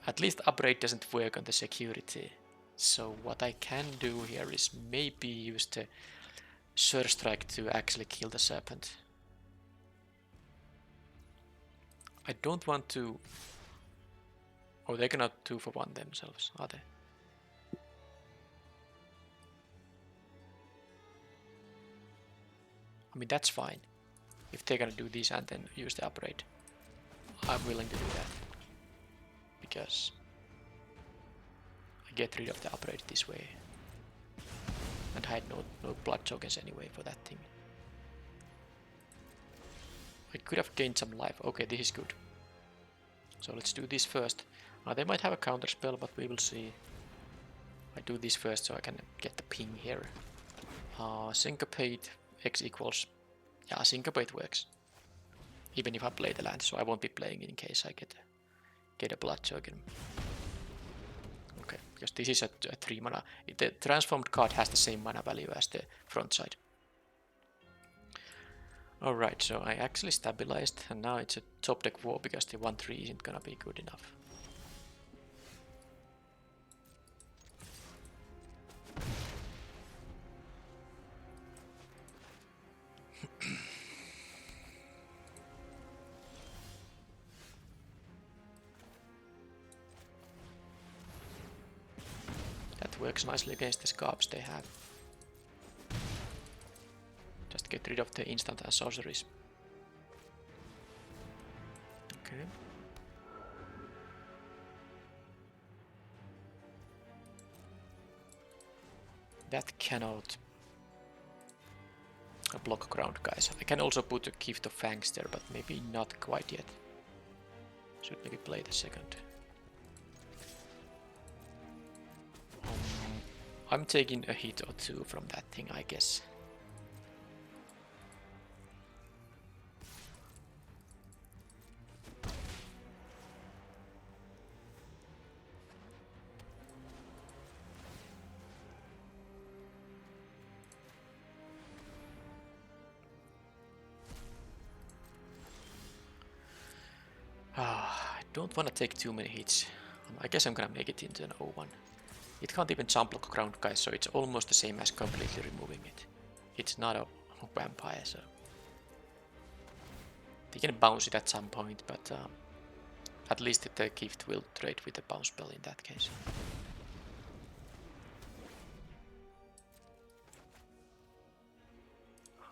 At least upgrade doesn't work on the security. So what I can do here is maybe use the Sure Strike to actually kill the serpent. I don't want to... Oh, they cannot 2-for-1 themselves, are they? I mean, that's fine. If they're gonna do this and then use the upgrade, I'm willing to do that. Because... get rid of the upgrade this way. And I had no blood tokens anyway for that thing. I could have gained some life. Okay, this is good. So let's do this first. They might have a counter spell, but we will see. I do this first so I can get the ping here. Syncopate X equals... Yeah, Syncopate works. Even if I play the land, so I won't be playing it in case I get a blood token. Okay, because this is a 3 mana. The transformed card has the same mana value as the front side. Alright, so I actually stabilized, and now it's a top deck war because the 1-3 isn't gonna be good enough. That works nicely against the Scarps they have. Just get rid of the instant and sorceries. Okay. That cannot block ground, guys. I can also put a Gift of Fangs there, but maybe not quite yet. Should maybe play the second. I'm taking a hit or two from that thing, I guess. don't want to take too many hits. I guess I'm gonna make it into an 0-1. It can't even jump block ground guys, so it's almost the same as completely removing it. It's not a vampire, so they can bounce it at some point, but at least the gift will trade with the bounce spell in that case.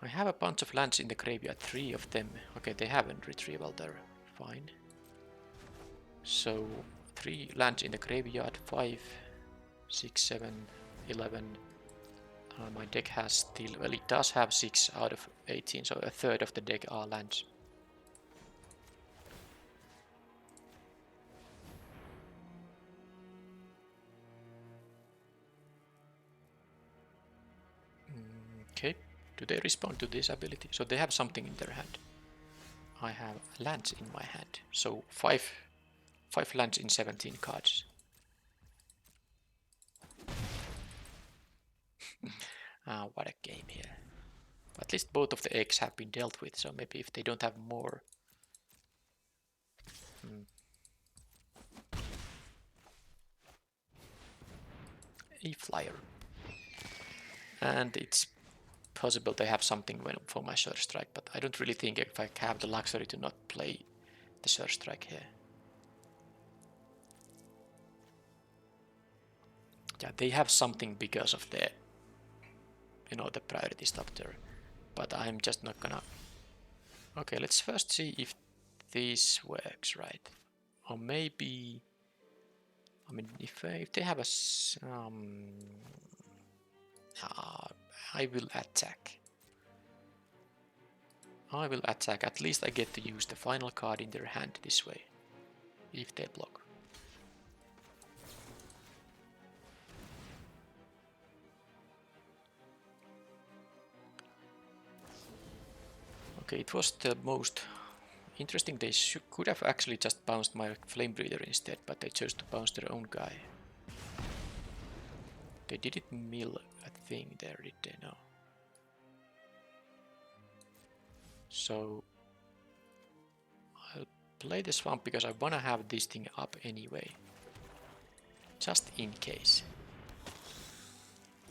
I have a bunch of lands in the graveyard, 3 of them. Okay, they haven't retrieval there, fine. So 3 lands in the graveyard, 5, 6, 7, 11. My deck has still, well, it does have 6 out of 18, so a third of the deck are lands. Okay, do they respond to this ability? So they have something in their hand. I have lands in my hand, so 5 lands in 17 cards. What a game here. At least both of the eggs have been dealt with, so maybe if they don't have more... A flyer. And it's possible they have something for my Surge Strike, but I don't really think if I have the luxury to not play the Surge Strike here. Yeah, they have something because of the, you know, the priority stuff there. But I'm just not gonna... Okay, let's first see if this works, right? Or maybe... I mean, if they have a... I will attack. I will attack. At least I get to use the final card in their hand this way. If they block. Okay, it was the most interesting. They could have actually just bounced my Flame Breather instead, but they chose to bounce their own guy. They didn't mill a thing there, did they? No. So I'll play the Swamp because I wanna have this thing up anyway. Just in case.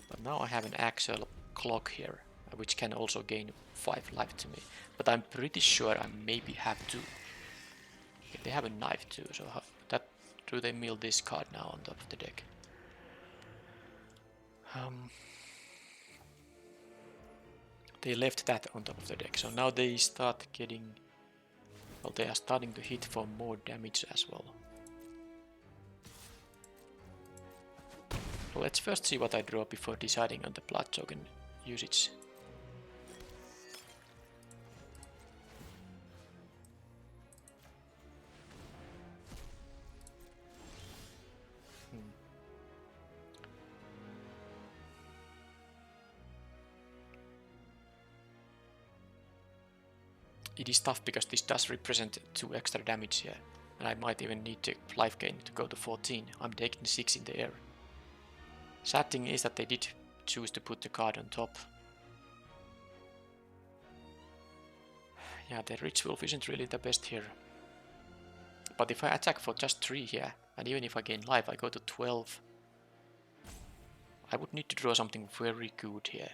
But now I have an actual clock here, which can also gain 5 life to me. But I'm pretty sure I maybe have to. Okay, they have a knife too, so do they mill this card now on top of the deck? They left that on top of the deck, so now they start getting... Well, they are starting to hit for more damage as well. Let's first see what I draw before deciding on the blood token usage. It is tough because this does represent 2 extra damage here, and I might even need the life gain to go to 14. I'm taking 6 in the air. Sad thing is that they did choose to put the card on top. Yeah, the Rich Wolf isn't really the best here. But if I attack for just 3 here, and even if I gain life, I go to 12. I would need to draw something very good here.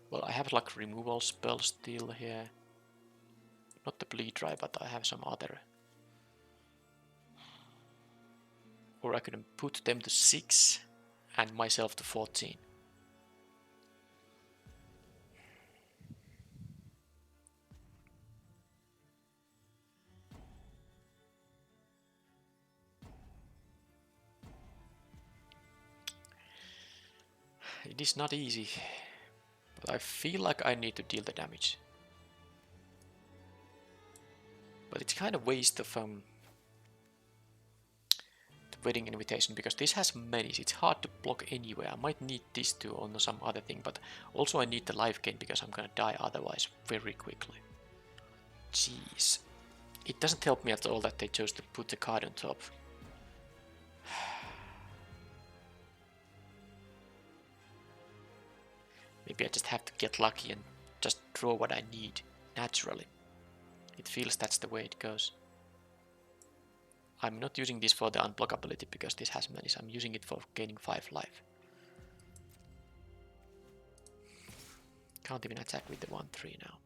Well, I have like removal spell still here. Not the bleed dry, but I have some other. Or I could put them to 6 and myself to 14. It is not easy, but I feel like I need to deal the damage. But it's kind of waste of the Wedding Invitation, because this has many. It's hard to block anywhere. I might need this too on some other thing, but also I need the life gain because I'm gonna die otherwise very quickly. Jeez. It doesn't help me at all that they chose to put the card on top. Maybe I just have to get lucky and just draw what I need naturally. It feels that's the way it goes. I'm not using this for the unblockability because this has many, so I'm using it for gaining 5 life. Can't even attack with the 1-3 now.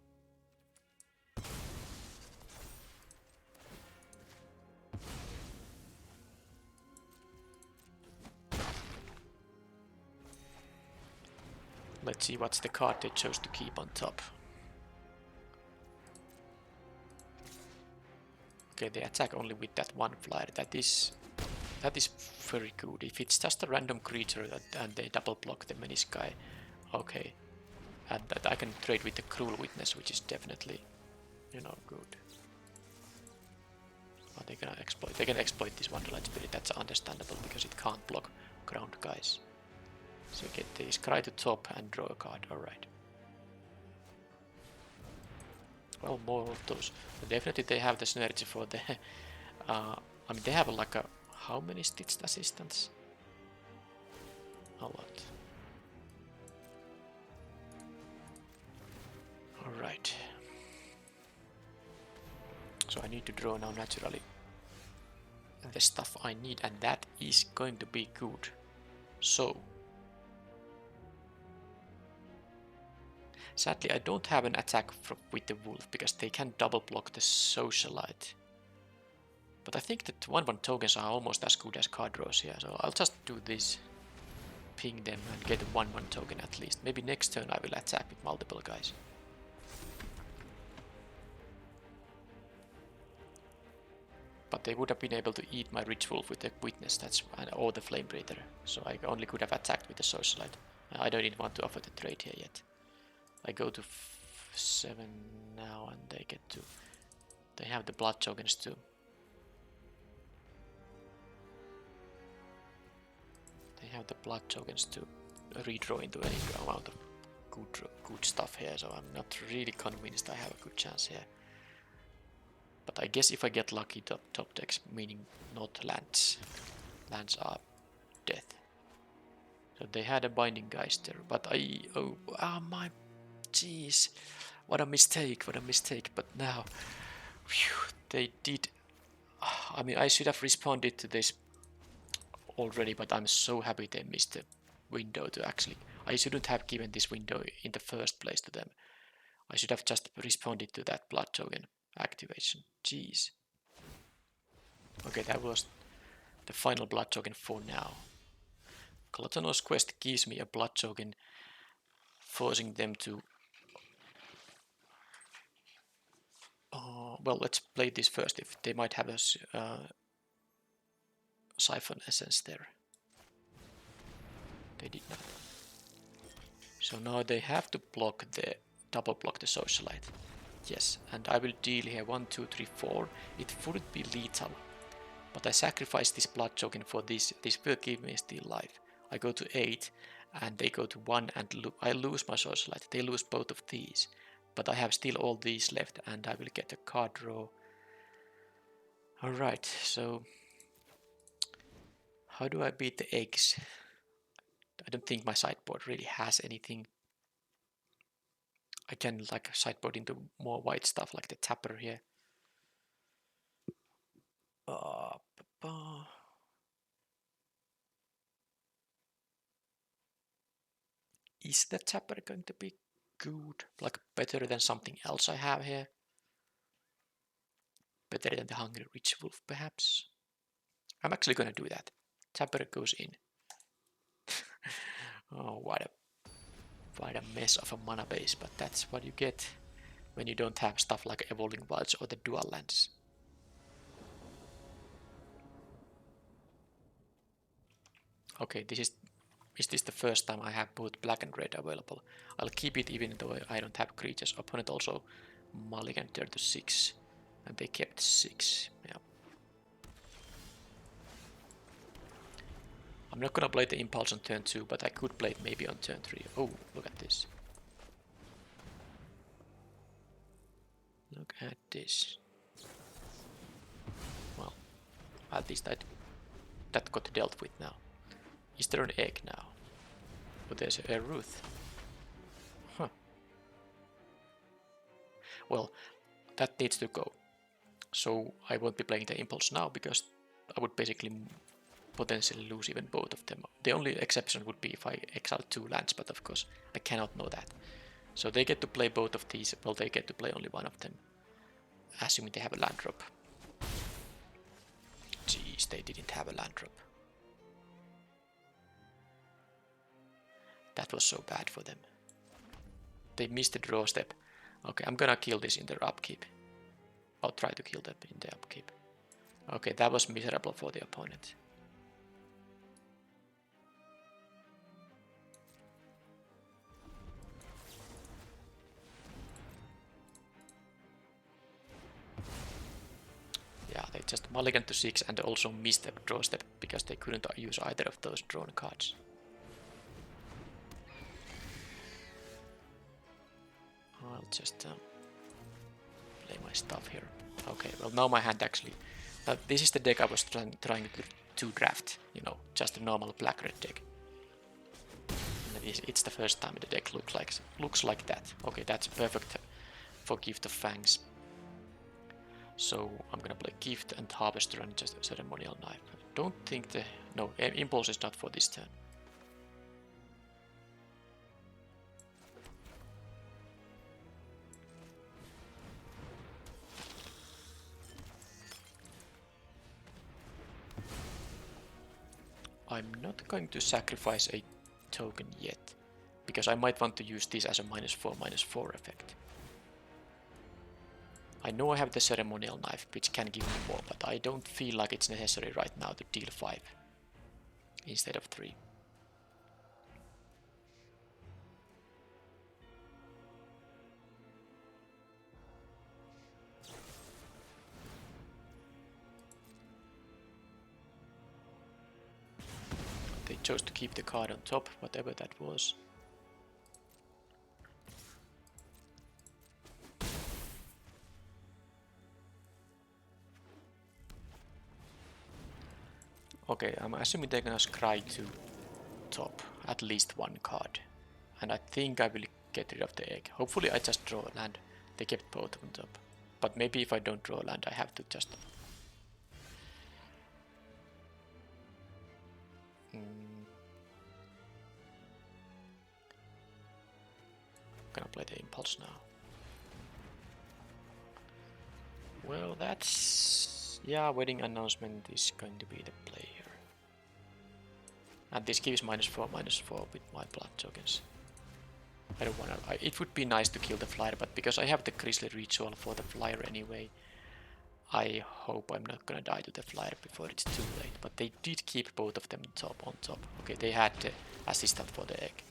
Let's see what's the card they chose to keep on top. Okay, they attack only with that one flyer. That is very good. If it's just a random creature and they double block the Menace guy, okay. And that I can trade with the Cruel Witness, which is definitely, you know, good. But they can exploit this Wonderlight Spirit. That's understandable because it can't block ground guys. So you get the Scry to top and draw a card. Alright. Well, more of those. But definitely they have the synergy for the... I mean, they have like a... How many stitched assistants? A lot. Alright. So I need to draw now naturally the stuff I need, and that is going to be good. So... Sadly, I don't have an attack with the wolf because they can double block the socialite. But I think that 1/1 tokens are almost as good as card draws here, so I'll just do this. Ping them and get a 1/1 token at least. Maybe next turn I will attack with multiple guys. But they would have been able to eat my Rich Wolf with the Witness, or the Flame Breather, so I only could have attacked with the socialite. I don't even want to offer the trade here yet. I go to 7 now and they get to... They have the blood tokens too. They have the blood tokens to redraw into any amount of good stuff here, so I'm not really convinced I have a good chance here. But I guess if I get lucky, top decks, meaning not lands. Lands are death. So they had a Binding Geister, but my... Jeez, what a mistake, but now, whew, they did, I mean, I should have responded to this already, but I'm so happy they missed the window to actually, I shouldn't have given this window in the first place to them. I should have just responded to that blood token activation, jeez. Okay, that was the final blood token for now. Gluttonous Quest gives me a blood token, forcing them to... well, let's play this first. If they might have a Siphon Essence there. They did not. So now they have to double block the socialite. Yes, and I will deal here 1, 2, 3, 4. It wouldn't be lethal, but I sacrifice this blood token for this. This will give me still life. I go to 8, and they go to 1, and I lose my socialite. They lose both of these. But I have still all these left, and I will get a card draw. Alright, so... How do I beat the eggs? I don't think my sideboard really has anything. I can like sideboard into more white stuff like the tapper here. Is the tapper going to be good? Like better than something else I have here? Better than the Hungry Rich Wolf perhaps? I'm actually gonna do that. Tapper goes in. Oh, what a mess of a mana base, but that's what you get when you don't have stuff like Evolving Wilds or the Dual Lands. Okay, is this the first time I have both black and red available? I'll keep it even though I don't have creatures. Opponent also mulliganed there to 6, and they kept 6. Yeah. I'm not gonna play the Impulse on turn 2, but I could play it maybe on turn 3. Oh, look at this. Look at this. Well, at least that got dealt with now. Is there an egg now? Oh, there's a Ruth. Huh. Well, that needs to go. So I won't be playing the Impulse now because I would basically potentially lose even both of them. The only exception would be if I exile 2 lands, but of course I cannot know that. So they get to play both of these, well, they get to play only one of them, assuming they have a land drop. Jeez, they didn't have a land drop. That was so bad for them. They missed the draw step. Okay, I'm gonna kill this in their upkeep. I'll try to kill them in the upkeep. Okay, that was miserable for the opponent. Yeah, they just mulliganed to 6 and also missed the draw step because they couldn't use either of those drawn cards. I'll just play my stuff here. Okay, well now my hand actually... this is the deck I was trying to draft, you know, just a normal black-red deck. And it's the first time the deck looks like that. Okay, that's perfect for Gift of Fangs. So I'm gonna play Gift and Harvester and just a Ceremonial Knife. I don't think the... no, Impulse is not for this turn. I'm not going to sacrifice a token yet, because I might want to use this as a -4/-4 effect. I know I have the Ceremonial Knife, which can give me more, but I don't feel like it's necessary right now to deal 5 instead of 3. They chose to keep the card on top, whatever that was. Okay, I'm assuming they're gonna scry to top at least 1 card. And I think I will get rid of the egg. Hopefully I just draw a land. They kept both on top. But maybe if I don't draw a land, I have to just... gonna play the Impulse now. Well, that's... yeah, Wedding Announcement is going to be the play here. And this gives -4/-4 with my blood tokens. I don't wanna... it would be nice to kill the flyer, but because I have the Grisly Ritual for the flyer anyway, I hope I'm not gonna die to the flyer before it's too late. But they did keep both of them on top. Okay, they had the assistant for the egg.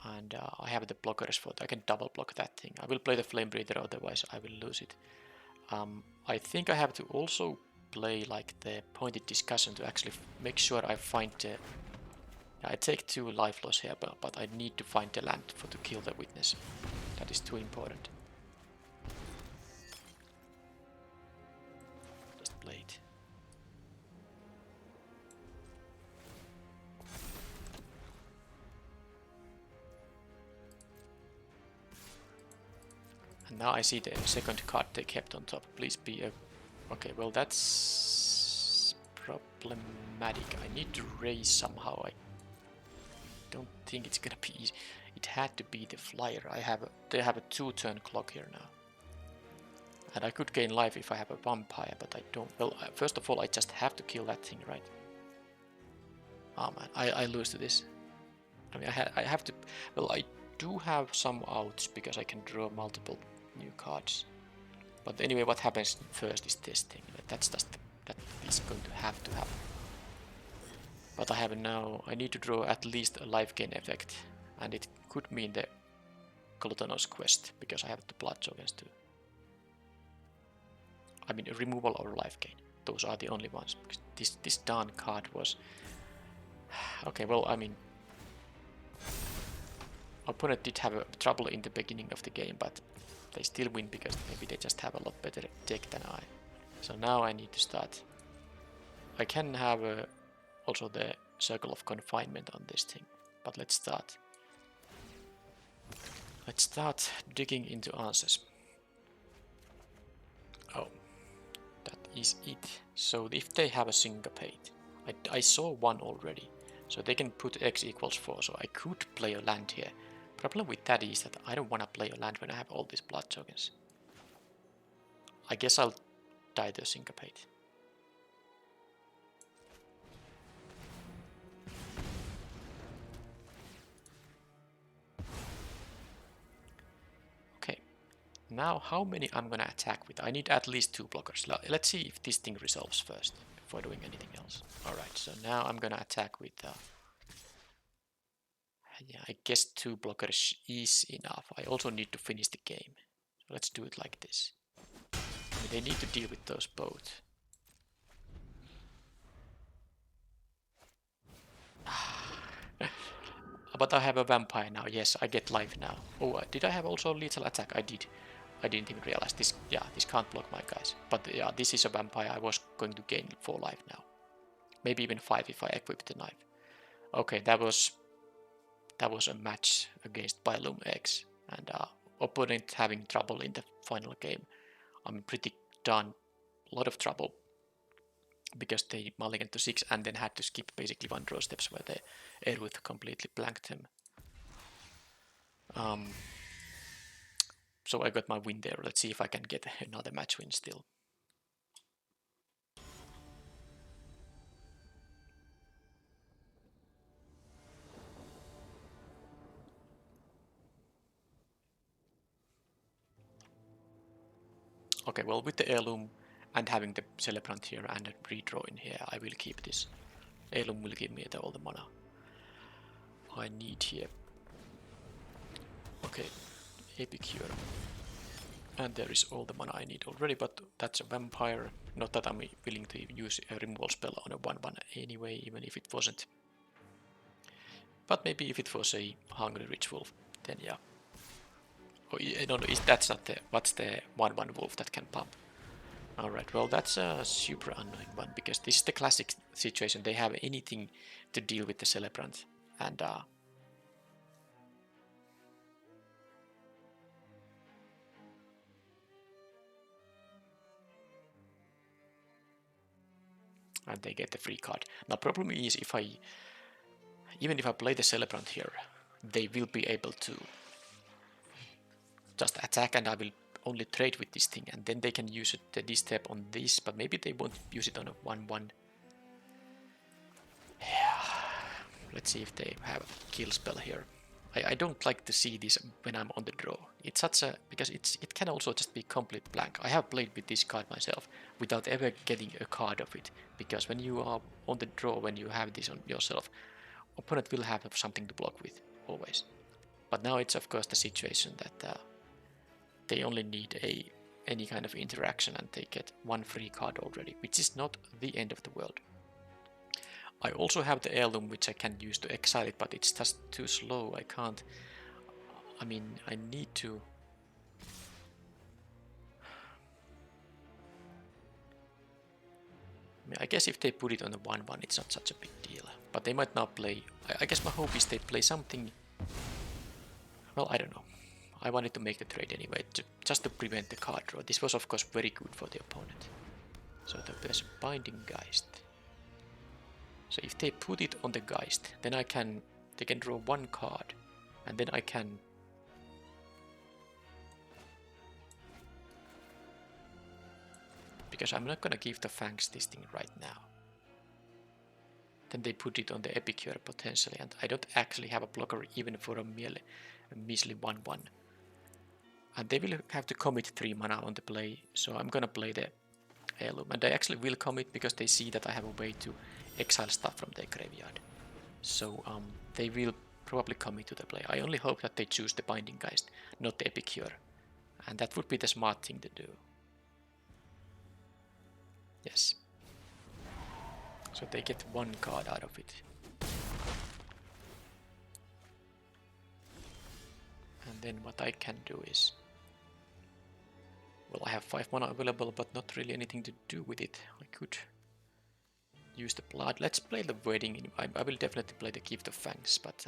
And I have the blockers for it. I can double block that thing. I will play the Flame Breather, otherwise I will lose it. I think I have to also play like the Pointed Discussion to actually make sure I find the... I take 2 life loss here, but I need to find the land to kill the Witness. That is too important. Just play it. And now I see the second card they kept on top. Please be a... okay, well that's problematic. I need to raise somehow. I don't think it's gonna be easy. It had to be the flyer. They have a 2-turn clock here now. And I could gain life if I have a vampire, but I don't. Well, first of all, I just have to kill that thing, right? Oh man, I lose to this. I mean, I have to... well, I do have some outs because I can draw multiple new cards. But anyway, what happens first is this thing. That's just... that is going to happen. But I have now... I need to draw at least a life gain effect. And it could mean the Gluttonous Quest, because I have the blood tokens too. I mean, removal or life gain. Those are the only ones. This Dawn card was... okay, well, I mean... opponent did have trouble in the beginning of the game, but they still win because maybe they just have a lot better deck than I. So now I need to start. I can have also the Circle of Confinement on this thing, but let's start. Let's start digging into answers. Oh, that is it. So if they have a syncopate, I saw one already. So they can put x equals 4, so I could play a land here. Problem with that is that I don't want to play a land when I have all these blood tokens. I guess I'll die to syncopate. Okay, now how many I'm gonna attack with? I need at least 2 blockers. Let's see if this thing resolves first before doing anything else. Alright, so now I'm gonna attack with yeah, I guess 2 blockers is enough. I also need to finish the game. So let's do it like this. I mean, they need to deal with those both. But I have a vampire now. Yes, I get life now. Oh, did I have also lethal attack? I did. I didn't even realize this. Yeah, this can't block my guys. But yeah, this is a vampire. I was going to gain 4 life now. Maybe even 5 if I equip the knife. Okay, that was a match against Bylum X, and opponent having trouble in the final game. I'm pretty done. A lot of trouble because they mulliganed to 6 and then had to skip basically 1 draw steps where the Airwith completely blanked him. So I got my win there. Let's see if I can get another match win still. Okay, well, with the heirloom and having the celebrant here and a redraw in here, I will keep this. Heirloom will give me all the mana I need here. Okay, Epicure. And there is all the mana I need already, but that's a vampire. Not that I'm willing to use a removal spell on a 1/1 anyway, even if it wasn't. But maybe if it was a Hungry Rich Wolf, then yeah. Oh, no, that's not the... What's the 1/1 wolf that can pump? Alright, well that's a super annoying one, because this is the classic situation. They have anything to deal with the celebrant, and they get the free card. Now problem is, even if I play the celebrant here, they will be able to just attack, and I will only trade with this thing, and then they can use this step on this, but maybe they won't use it on a 1/1. Yeah. Let's see if they have a kill spell here. I don't like to see this when I'm on the draw. It's such a... because it can also just be complete blank. I have played with this card myself without ever getting a card of it, because when you are on the draw, when you have this on yourself, opponent will have something to block with, always. But now it's of course the situation that they only need any kind of interaction and they get 1 free card already, which is not the end of the world. I also have the heirloom, which I can use to exile it, but it's just too slow. I can't... I mean, I need to... I guess if they put it on the 1/1, it's not such a big deal. But they might now play... I guess my hope is they play something... Well, I don't know. I wanted to make the trade anyway, just to prevent the card draw. This was of course very good for the opponent. So there's a Binding Geist. So if they put it on the Geist, then they can draw 1 card, and then I can... Because I'm not gonna give the Fangs this thing right now. Then they put it on the Epicure potentially, and I don't actually have a blocker even for a measly 1/1. And they will have to commit 3 mana on the play, so I'm gonna play the heirloom. And they actually will commit because they see that I have a way to exile stuff from their graveyard. So they will probably commit to the play. I only hope that they choose the Binding Geist, not the Epicure. And that would be the smart thing to do. Yes. So they get 1 card out of it. And then what I can do is... Well, I have 5 mana available, but not really anything to do with it. I could use the blood. Let's play the wedding. I will definitely play the Gift of Fangs, but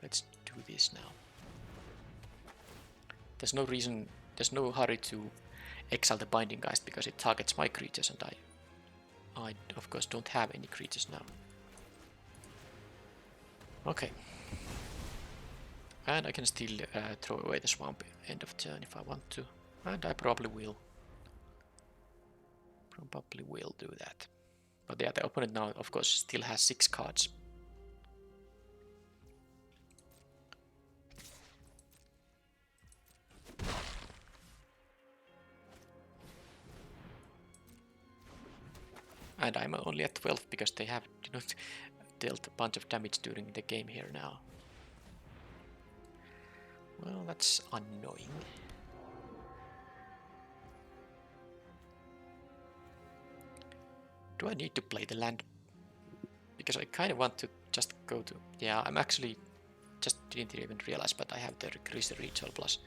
let's do this now. There's no reason, there's no hurry to exile the Binding Geist because it targets my creatures, and I of course don't have any creatures now. Okay. And I can still throw away the swamp end of turn if I want to. And I probably will. Probably will do that. But yeah, the opponent now of course still has 6 cards. And I'm only at 12 because they have dealt a bunch of damage during the game here now. Well, that's annoying. Do I need to play the land? Because I kind of want to just go to... Yeah, I'm actually... Just didn't even realize, but I have the Ritual Plus.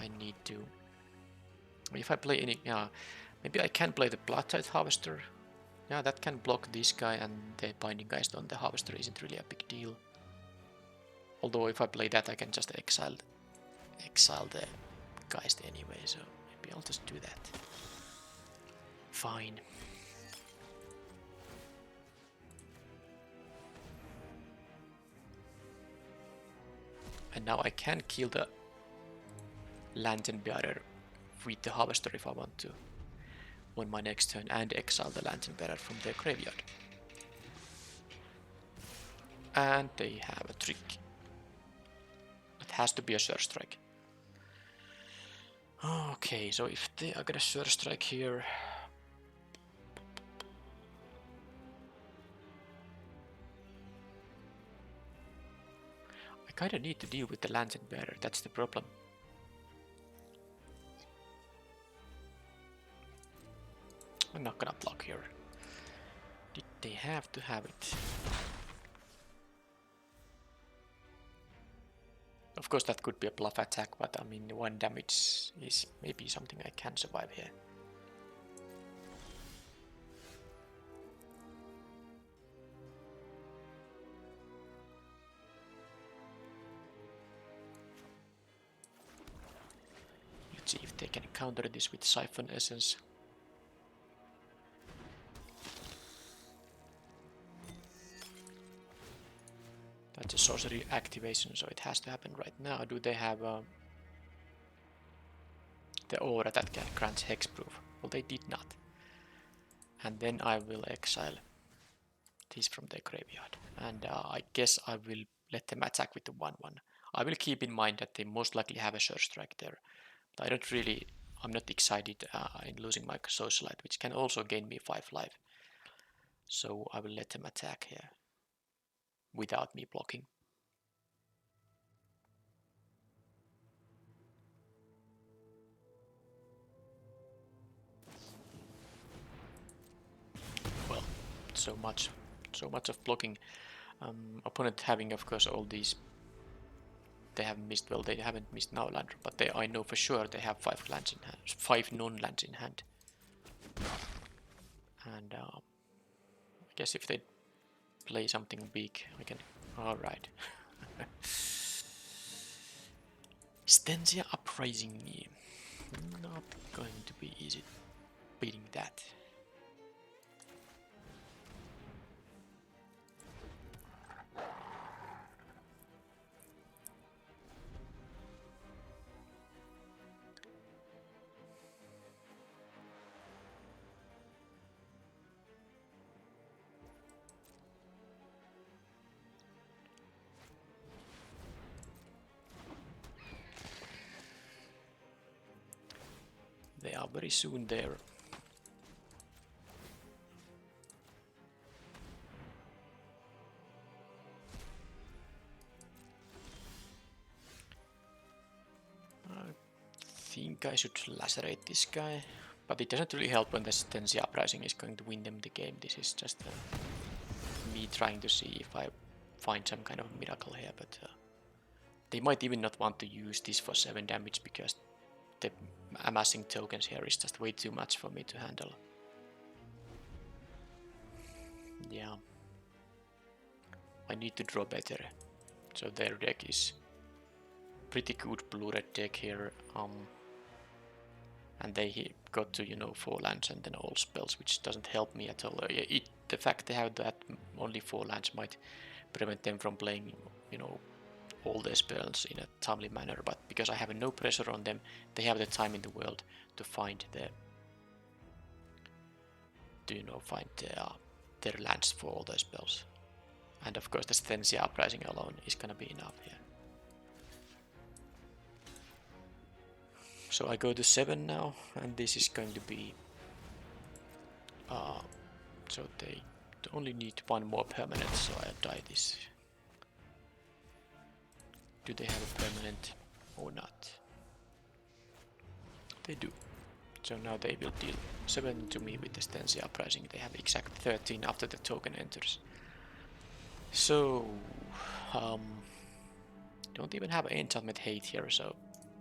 I need to... If I play any... Yeah, maybe I can play the Bloodtide Harvester. Yeah, that can block this guy, and the Binding Geist on the Harvester isn't really a big deal. Although if I play that, I can just exile the Geist anyway, so maybe I'll just do that. Fine. And now I can kill the Lantern Bearer with the Harvester if I want to on my next turn, and exile the Lantern Bearer from their graveyard. And they have a trick. It has to be a Surge Strike. Okay, so if they are gonna Surge Strike here... I kinda need to deal with the Lantern Bearer, that's the problem. I'm not gonna block here. Did they have to have it? Of course that could be a bluff attack, but I mean 1 damage is maybe something I can survive here. Let's see if they can counter this with Siphon Essence. That's a sorcery activation, so it has to happen right now. Do they have the aura that can grant hexproof? Well, they did not. And then I will exile this from their graveyard. And I guess I will let them attack with the 1/1. I will keep in mind that they most likely have a Surge Strike there. But I'm not excited in losing my Socialite, which can also gain me 5 life. So I will let them attack here without me blocking. Well, so much of blocking. Opponent having, of course, all these. They have missed. Well, they haven't missed now land, but I know for sure they have 5 lands in hand, 5 non-lands in hand. And I guess if they play something big, I can. All right. Stensia Uprising. Not going to be easy beating that. They are very soon there. I think I should lacerate this guy, but it doesn't really help when the Stensia Uprising is going to win them the game. This is just me trying to see if I find some kind of miracle here, but they might even not want to use this for 7 damage because the amassing tokens here is just way too much for me to handle. Yeah. I need to draw better. So their deck is pretty good blue-red deck here. and they got to, you know, 4 lands and then all spells, which doesn't help me at all. The fact they have that only 4 lands might prevent them from playing, you know, all their spells in a timely manner, but because I have no pressure on them, they have the time in the world to find their lands for all their spells. And of course the Stensia uprising alone is gonna be enough here. So I go to 7 now, and this is going to be so they only need 1 more permanent, so I'll die this. Do they have a permanent or not? They do. So now they will deal 7 to me with the Stensia uprising. They have exact 13 after the token enters. So don't even have enchantment hate here, so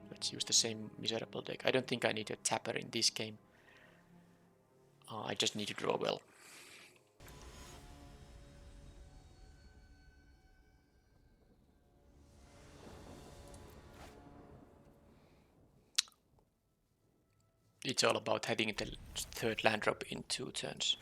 let's use the same miserable deck. I don't think I need a tapper in this game. I just need to draw well. It's all about having the 3rd land drop in 2 turns.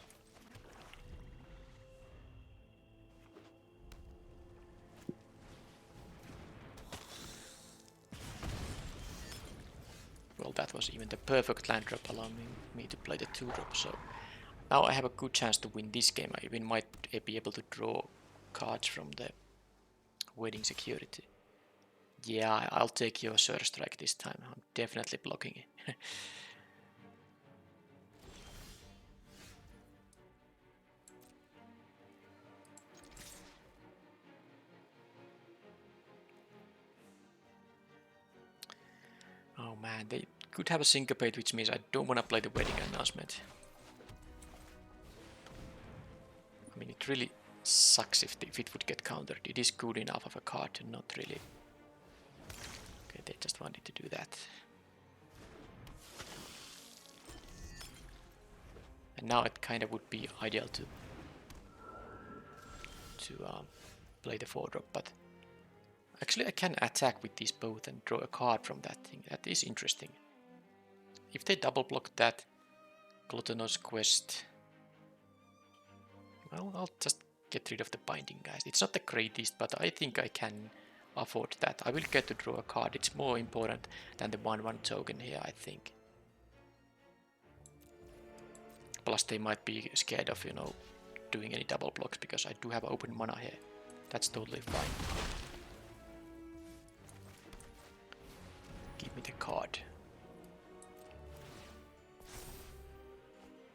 Well, that was even the perfect land drop, allowing me to play the 2 drop, so now I have a good chance to win this game. I even might be able to draw cards from the Wedding Security. Yeah, I'll take your Sur Strike this time. I'm definitely blocking it. Oh man, they could have a Syncopate, which means I don't want to play the Wedding Announcement. I mean, it really sucks if it would get countered. It is good enough of a card, not really. Okay, they just wanted to do that. And now it kind of would be ideal to play the 4-drop, but actually I can attack with these both and draw a card from that thing. That is interesting. If they double block that Gluttonous Quest, well, I'll just get rid of the Binding Geist. It's not the greatest, but I think I can afford that. I will get to draw a card. It's more important than the 1/1 token here, I think. Plus they might be scared of, you know, doing any double blocks because I do have open mana here. That's totally fine. Give me the card.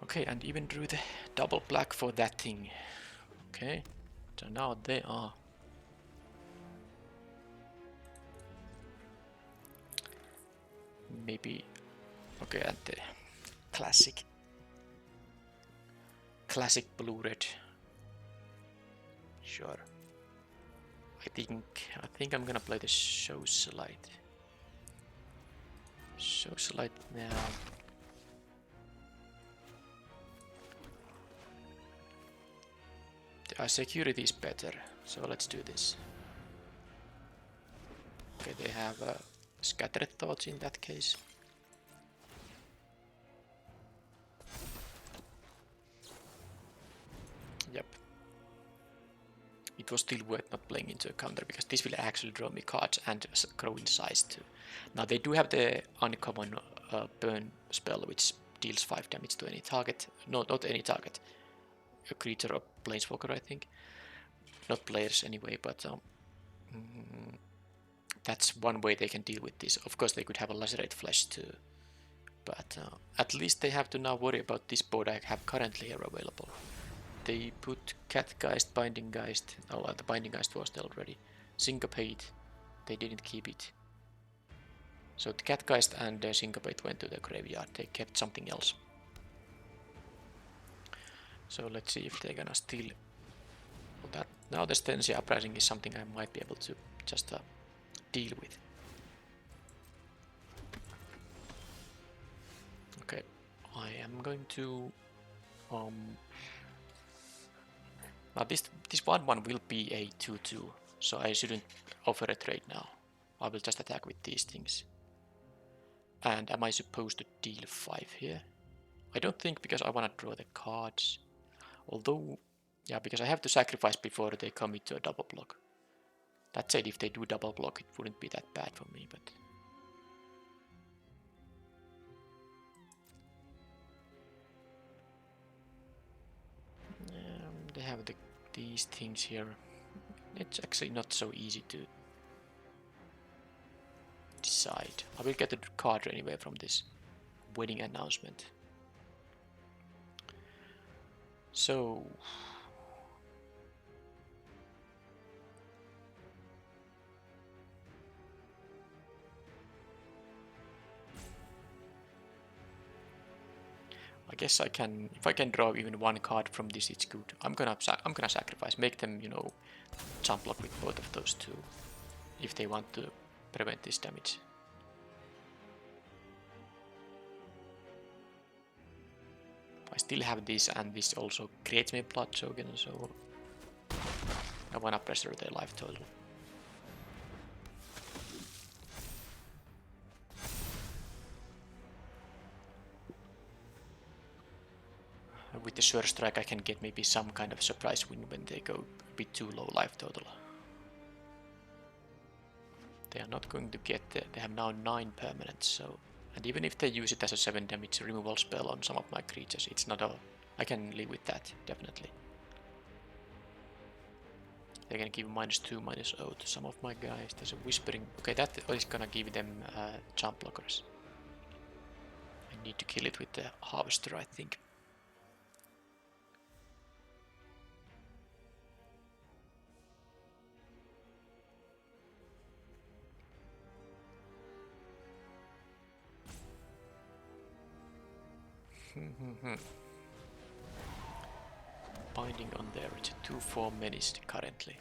Okay, and even drew the double black for that thing. Okay, so now they are maybe okay, and the classic blue-red. Sure. I think I'm gonna play the Socialite. Socialite now. The security is better, so let's do this. Okay, they have Scattered Thoughts in that case. Yep. It was still worth not playing into a counter because this will actually draw me cards and grow in size too. Now they do have the uncommon burn spell, which deals 5 damage to any target. No, not any target. A creature or planeswalker, I think. Not players anyway, but that's one way they can deal with this. Of course, they could have a Lacerate Flesh too. But at least they have to now worry about this board I have currently here available. They put Catgeist, Binding Geist. Oh, the Binding Geist was there already. Syncopate. They didn't keep it. So the Catgeist and Syncopate went to the graveyard. They kept something else. So let's see if they're gonna steal that. Now the Stensia uprising is something I might be able to just deal with. Okay, I am going to now this 1/1 will be a 2/2, so I shouldn't offer a trade now. I will just attack with these things. And am I supposed to deal 5 here? I don't think, because I want to draw the cards. Although, yeah, because I have to sacrifice before they commit to a double block. That said, if they do double block, it wouldn't be that bad for me, but... they have these things here. It's actually not so easy to decide. I will get a card anyway from this wedding announcement. So... I guess I can, if I can draw even one card from this, it's good. I'm gonna sacrifice, make them, you know, jump block with both of those two, if they want to prevent this damage. I still have this, and this also creates me blood token, so I wanna pressure their life total. With the Sure Strike I can get maybe some kind of surprise win when they go a bit too low life total. They are not going to get they have now 9 permanents, so... And even if they use it as a 7 damage removal spell on some of my creatures, it's not a... I can live with that, definitely. They can give -2, -0 to some of my guys. There's a Whispering... Okay, that is gonna give them jump blockers. I need to kill it with the Harvester, I think. Binding on there, it's a 2/4 menace currently.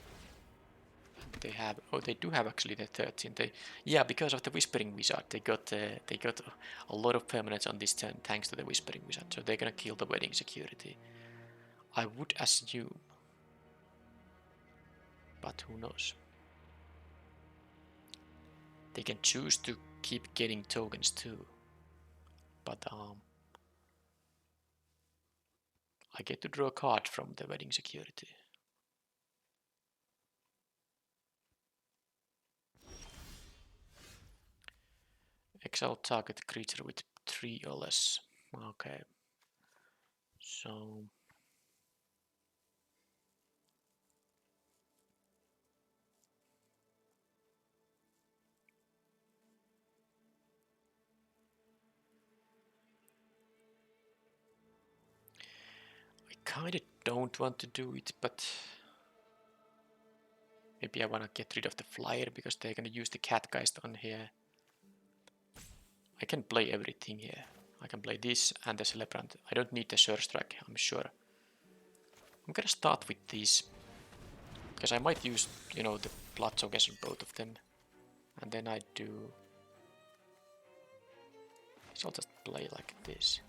They have, oh, they do have actually the 13. They, yeah, because of the Whispering Wizard, they got a lot of permanents on this turn thanks to the Whispering Wizard. So they're gonna kill the wedding security, I would assume, but who knows? They can choose to keep getting tokens too, but I get to draw a card from the wedding security. Exile target creature with 3 or less. Okay. So... I kinda don't want to do it, but... Maybe I wanna get rid of the flyer because they're gonna use the Catgeist on here. I can play everything here. I can play this and the Celebrant. I don't need the Sure Strike, I'm sure. I'm gonna start with these, because I might use, you know, the blood tokens on both of them. And then I do... So I'll just play like this.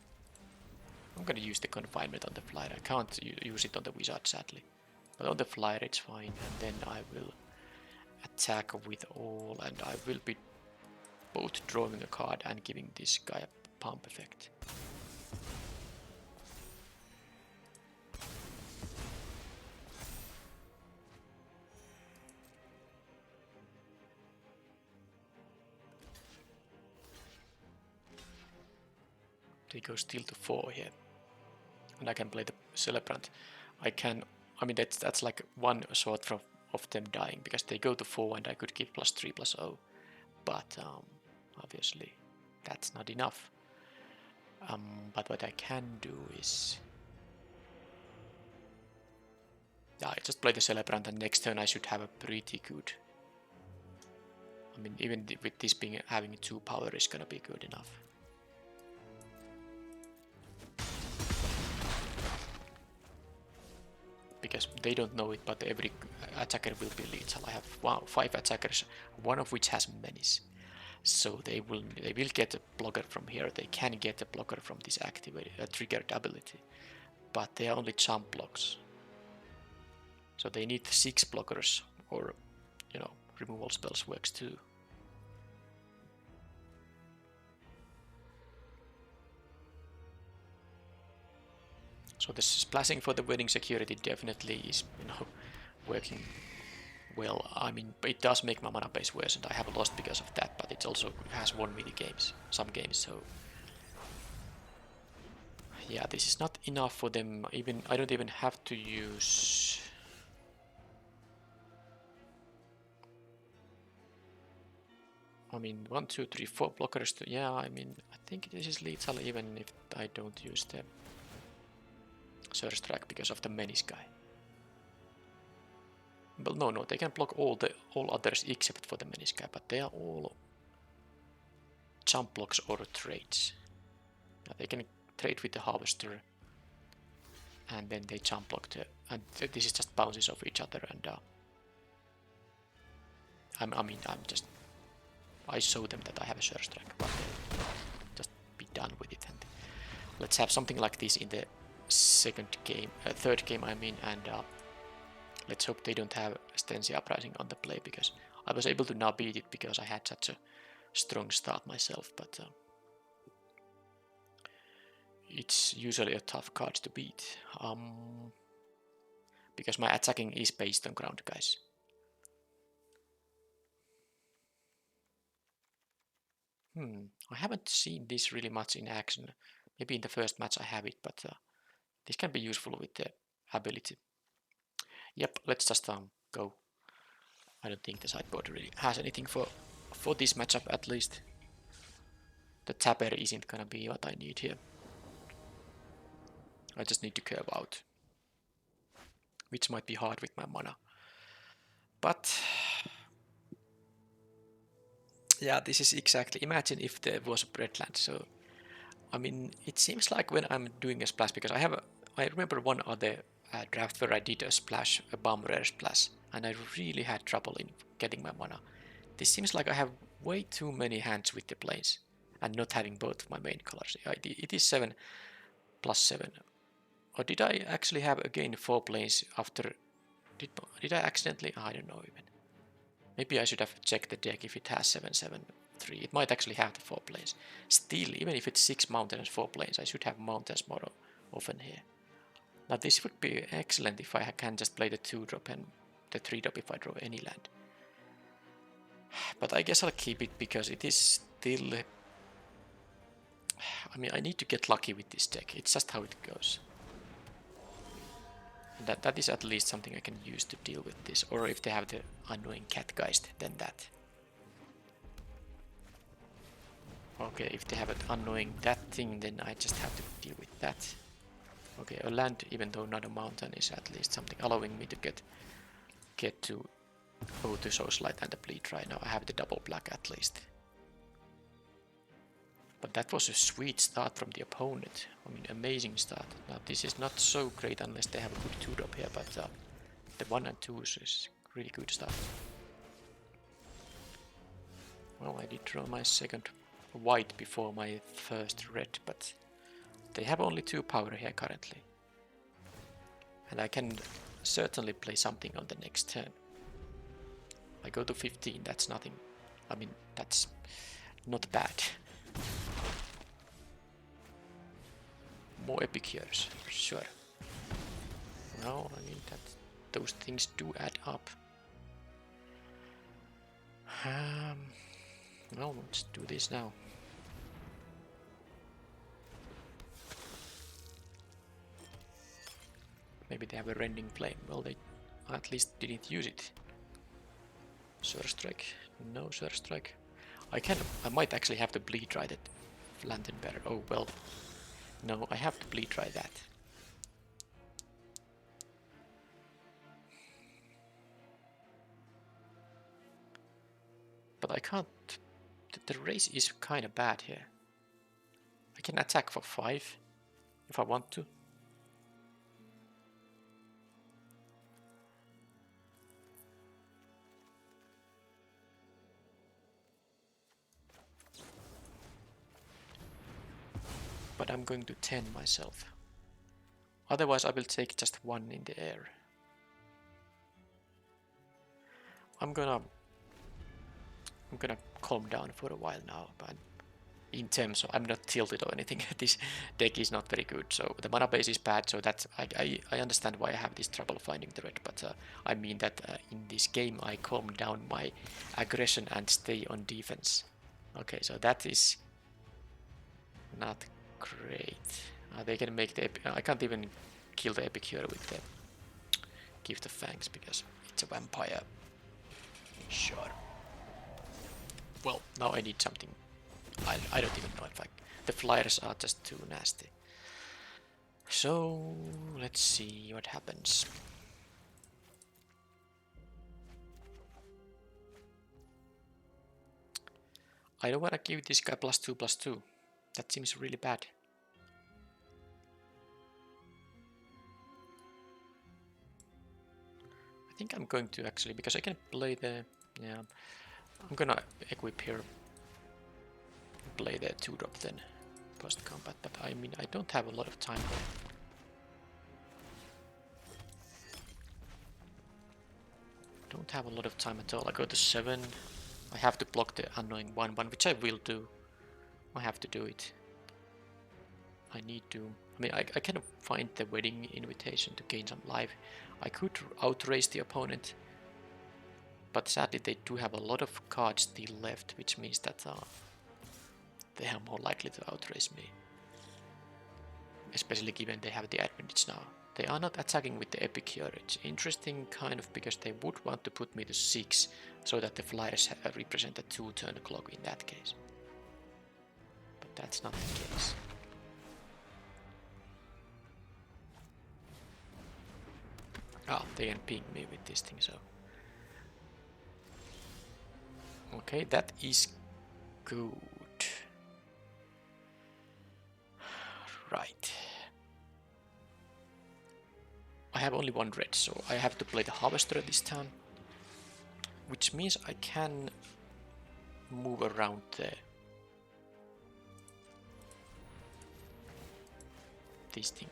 I'm gonna use the Confinement on the flyer. I can't use it on the Wizard, sadly. But on the flyer it's fine, and then I will attack with all, and I will be both drawing a card and giving this guy a pump effect. They go still to 4 here, and I can play the Celebrant. I mean that's like one sort of them dying, because they go to 4 and I could give +3/+0, but obviously that's not enough. But what I can do is... Yeah, I just play the Celebrant, and next turn I should have a pretty good... I mean, even with this being having 2 power is gonna be good enough. Because they don't know it, but every attacker will be lethal. I have 5 attackers, one of which has menace. So they will get a blocker from here. They can get a blocker from this triggered ability, but they are only jump blocks. So they need 6 blockers, or, you know, removal spells works too. So the splashing for the winning security definitely is, you know, working well. I mean, it does make my mana base worse, and I have lost because of that. But it also has won me the games, some games. So yeah, this is not enough for them. Even I don't even have to use. I mean, 1, 2, 3, 4 blockers. Yeah, I mean, I think this is lethal even if I don't use the Surge Strike because of the Menace guy. Well, no, they can block all others except for the Menace guy, but they are all jump blocks or trades. Now they can trade with the Harvester, and then they jump block and this is just bounces off each other. And I show them that I have a Surge Strike, but just be done with it. And let's have something like this in the third game, I mean, and let's hope they don't have Stensi Uprising on the play, because I was able to now beat it because I had such a strong start myself, but it's usually a tough card to beat, because my attacking is based on ground guys. I haven't seen this really much in action. Maybe in the first match I have it, but this can be useful with the ability. Yep, let's just go. I don't think the sideboard really has anything for this matchup, at least. The tapper isn't gonna be what I need here. I just need to curve out, which might be hard with my mana. But yeah, this is exactly. Imagine if there was a breadland. So I mean, it seems like when I'm doing a splash, because I remember one other draft where I did a splash, a bomb rare splash, and I really had trouble in getting my mana. This seems like I have way too many hands with the planes and not having both of my main colors. It is 7 plus 7. Or did I actually have again 4 planes after? Did I accidentally? I don't know even. Maybe I should have checked the deck if it has 7/7/3. It might actually have the 4 planes. Still, even if it's 6 mountains, 4 planes, I should have mountains more often here. Now this would be excellent if I can just play the 2-drop and the 3-drop if I draw any land. But I guess I'll keep it because it is still... I mean, I need to get lucky with this deck. It's just how it goes. That is at least something I can use to deal with this. Or if they have the annoying Catgeist, then that. Okay, if they have an annoying that thing, then I just have to deal with that. Okay, a land, even though not a mountain, is at least something allowing me to get to go to Soulslight and the Bleed right now. I have the double black at least. But that was a sweet start from the opponent. I mean, amazing start. Now this is not so great unless they have a good 2-drop here, but the 1 and 2s is really good stuff. Well, I did draw my second white before my first red, but they have only 2 power here currently. And I can certainly play something on the next turn. I go to 15, that's nothing. I mean, that's not bad. More epic years, sure. No, I mean that those things do add up. Well, let's do this now. Maybe they have a rending flame. Well, they at least didn't use it. Surge Strike. No Surge Strike. I might actually have to bleed dry that Lantern Bearer. Oh well. No, I have to bleed dry that. But I can't. The race is kind of bad here. I can attack for 5 if I want to. But I'm going to 10 myself. Otherwise I will take just 1 in the air. I'm gonna calm down for a while now, but in terms of, I'm not tilted or anything. This deck is not very good, so the mana base is bad, so that's I understand why I have this trouble finding the red, but I mean that in this game I calm down my aggression and stay on defense. Okay, so that is not great. They can make the I can't even kill the Epicure with the Gift of Fangs because it's a vampire. Sure. Well, now I need something. I don't even know, in fact. The flyers are just too nasty. So, let's see what happens. I don't want to give this guy +2/+2. That seems really bad. I think I'm going to actually, because I can play the... Yeah, I'm gonna equip here. Play the 2-drop then, post-combat, but I mean, I don't have a lot of time. Don't have a lot of time at all. I go to 7. I have to block the annoying 1/1, which I will do. I have to do it. I need to... I mean, I can find the wedding invitation to gain some life. I could outrace the opponent, but sadly they do have a lot of cards still left, which means that they are more likely to outrace me. Especially given they have the advantage now. They are not attacking with the Epicure. It's interesting kind of because they would want to put me to 6 so that the flyers represent a 2-turn clock in that case. But that's not the case. Ah, they can ping me with this thing, so... Okay, that is good. Right. I have only 1 red, so I have to play the Harvester this time. Which means I can move around this thing,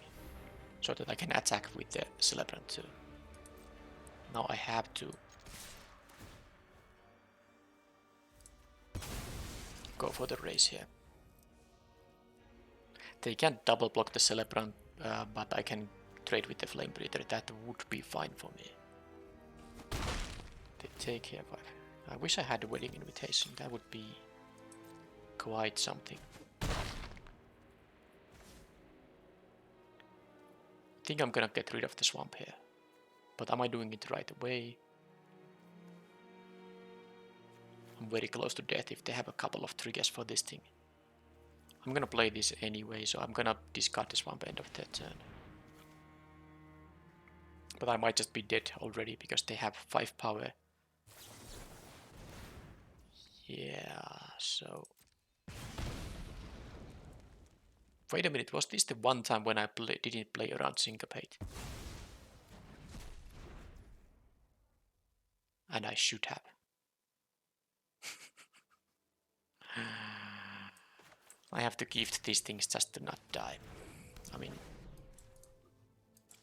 so that I can attack with the Celebrant too. Now I have to go for the race here. They can't double block the Celebrant, but I can trade with the Flame Breather. That would be fine for me. They take here 5. I wish I had a wedding invitation. That would be quite something. I think I'm gonna get rid of the swamp here. But am I doing it right away? I'm very close to death if they have a couple of triggers for this thing. I'm gonna play this anyway, so I'm gonna discard the swamp end of their turn. But I might just be dead already because they have 5 power. Yeah, so... Wait a minute, was this the one time when I didn't play around Syncopate? And I should have. I have to gift these things just to not die. I mean...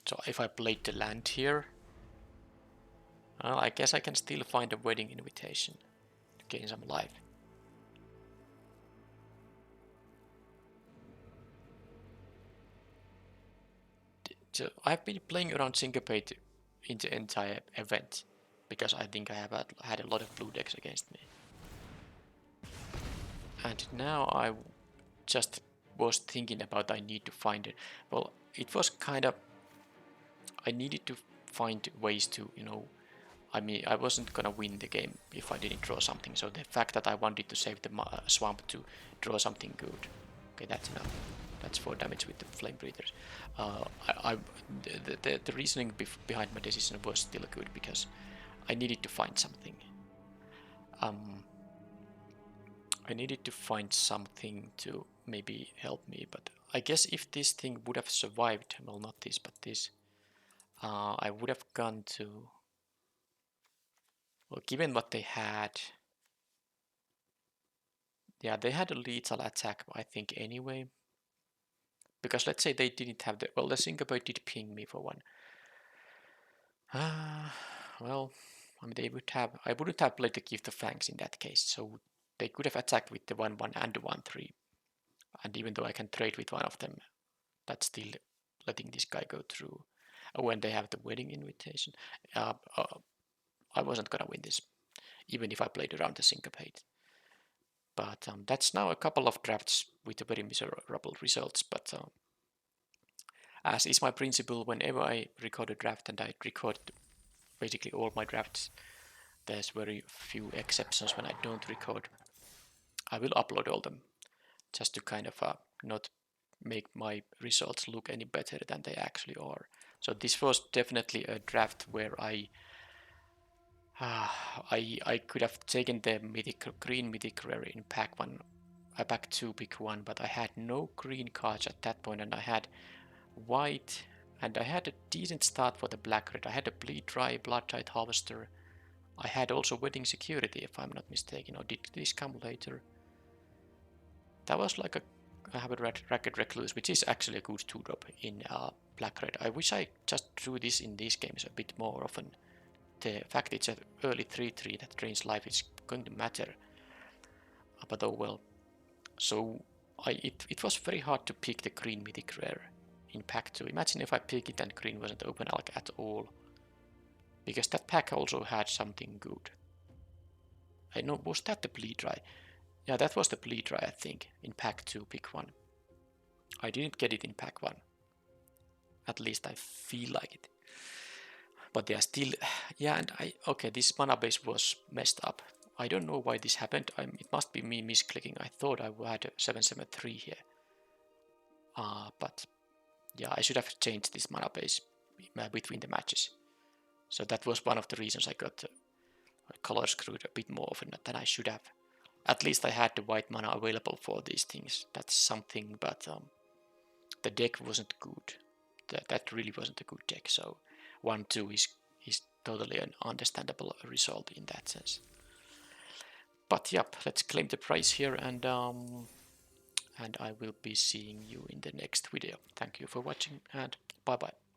So if I played the land here... Well, I guess I can still find a wedding invitation to gain some life. So I've been playing around Syncopate in the entire event because I think I have had a lot of blue decks against me. And now I just was thinking about I need to find it. Well, it was kind of... I needed to find ways to, you know... I mean, I wasn't gonna win the game if I didn't draw something. So the fact that I wanted to save the swamp to draw something good. Okay, that's enough. That's 4 damage with the Flame Breathers. The reasoning behind my decision was still good because I needed to find something. I needed to find something to maybe help me, but I guess if this thing would have survived, well, not this, but this, I would have gone to... Well, given what they had... Yeah, they had a lethal attack, I think, anyway. Because let's say they didn't have the... Well, the Syncopate did ping me for 1. Well, I mean, they would have... I wouldn't have played the Gift of Fangs in that case, so they could have attacked with the 1/1 and the 1/3. And even though I can trade with one of them, that's still letting this guy go through. When they have the wedding invitation, I wasn't gonna win this, even if I played around the syncopate. But that's now a couple of drafts with very miserable results. But as is my principle, whenever I record a draft, and I record basically all my drafts, there's very few exceptions when I don't record. I will upload all them just to kind of not make my results look any better than they actually are. So this was definitely a draft where I could have taken the green mythic rare in pack 1, pack 2 pick 1, but I had no green cards at that point, and I had white, and I had a decent start for the black red. I had a bleed dry, blood tide harvester. I had also wedding security, if I'm not mistaken, or did this come later? That was like a habit racket recluse, which is actually a good 2-drop in black red. I wish I just drew this in these games a bit more often. The fact it's an early 3/3 that drains life is going to matter. But oh well. So it was very hard to pick the green mythic rare in pack 2. Imagine if I pick it and green wasn't open alk at all. Because that pack also had something good. I know, was that the bleed dry? Yeah, that was the bleed dry, I think, in pack 2 pick 1. I didn't get it in pack 1. At least I feel like it. But they are still, yeah, and okay, this mana base was messed up. I don't know why this happened. It must be me misclicking. I thought I had a 7/7/3 here. But yeah, I should have changed this mana base between the matches. So that was one of the reasons I got color screwed a bit more often than I should have. At least I had the white mana available for these things. That's something, but the deck wasn't good. That really wasn't a good deck. So 1-2 is totally an understandable result in that sense. But yep, let's claim the prize here, and I will be seeing you in the next video. Thank you for watching, and bye bye.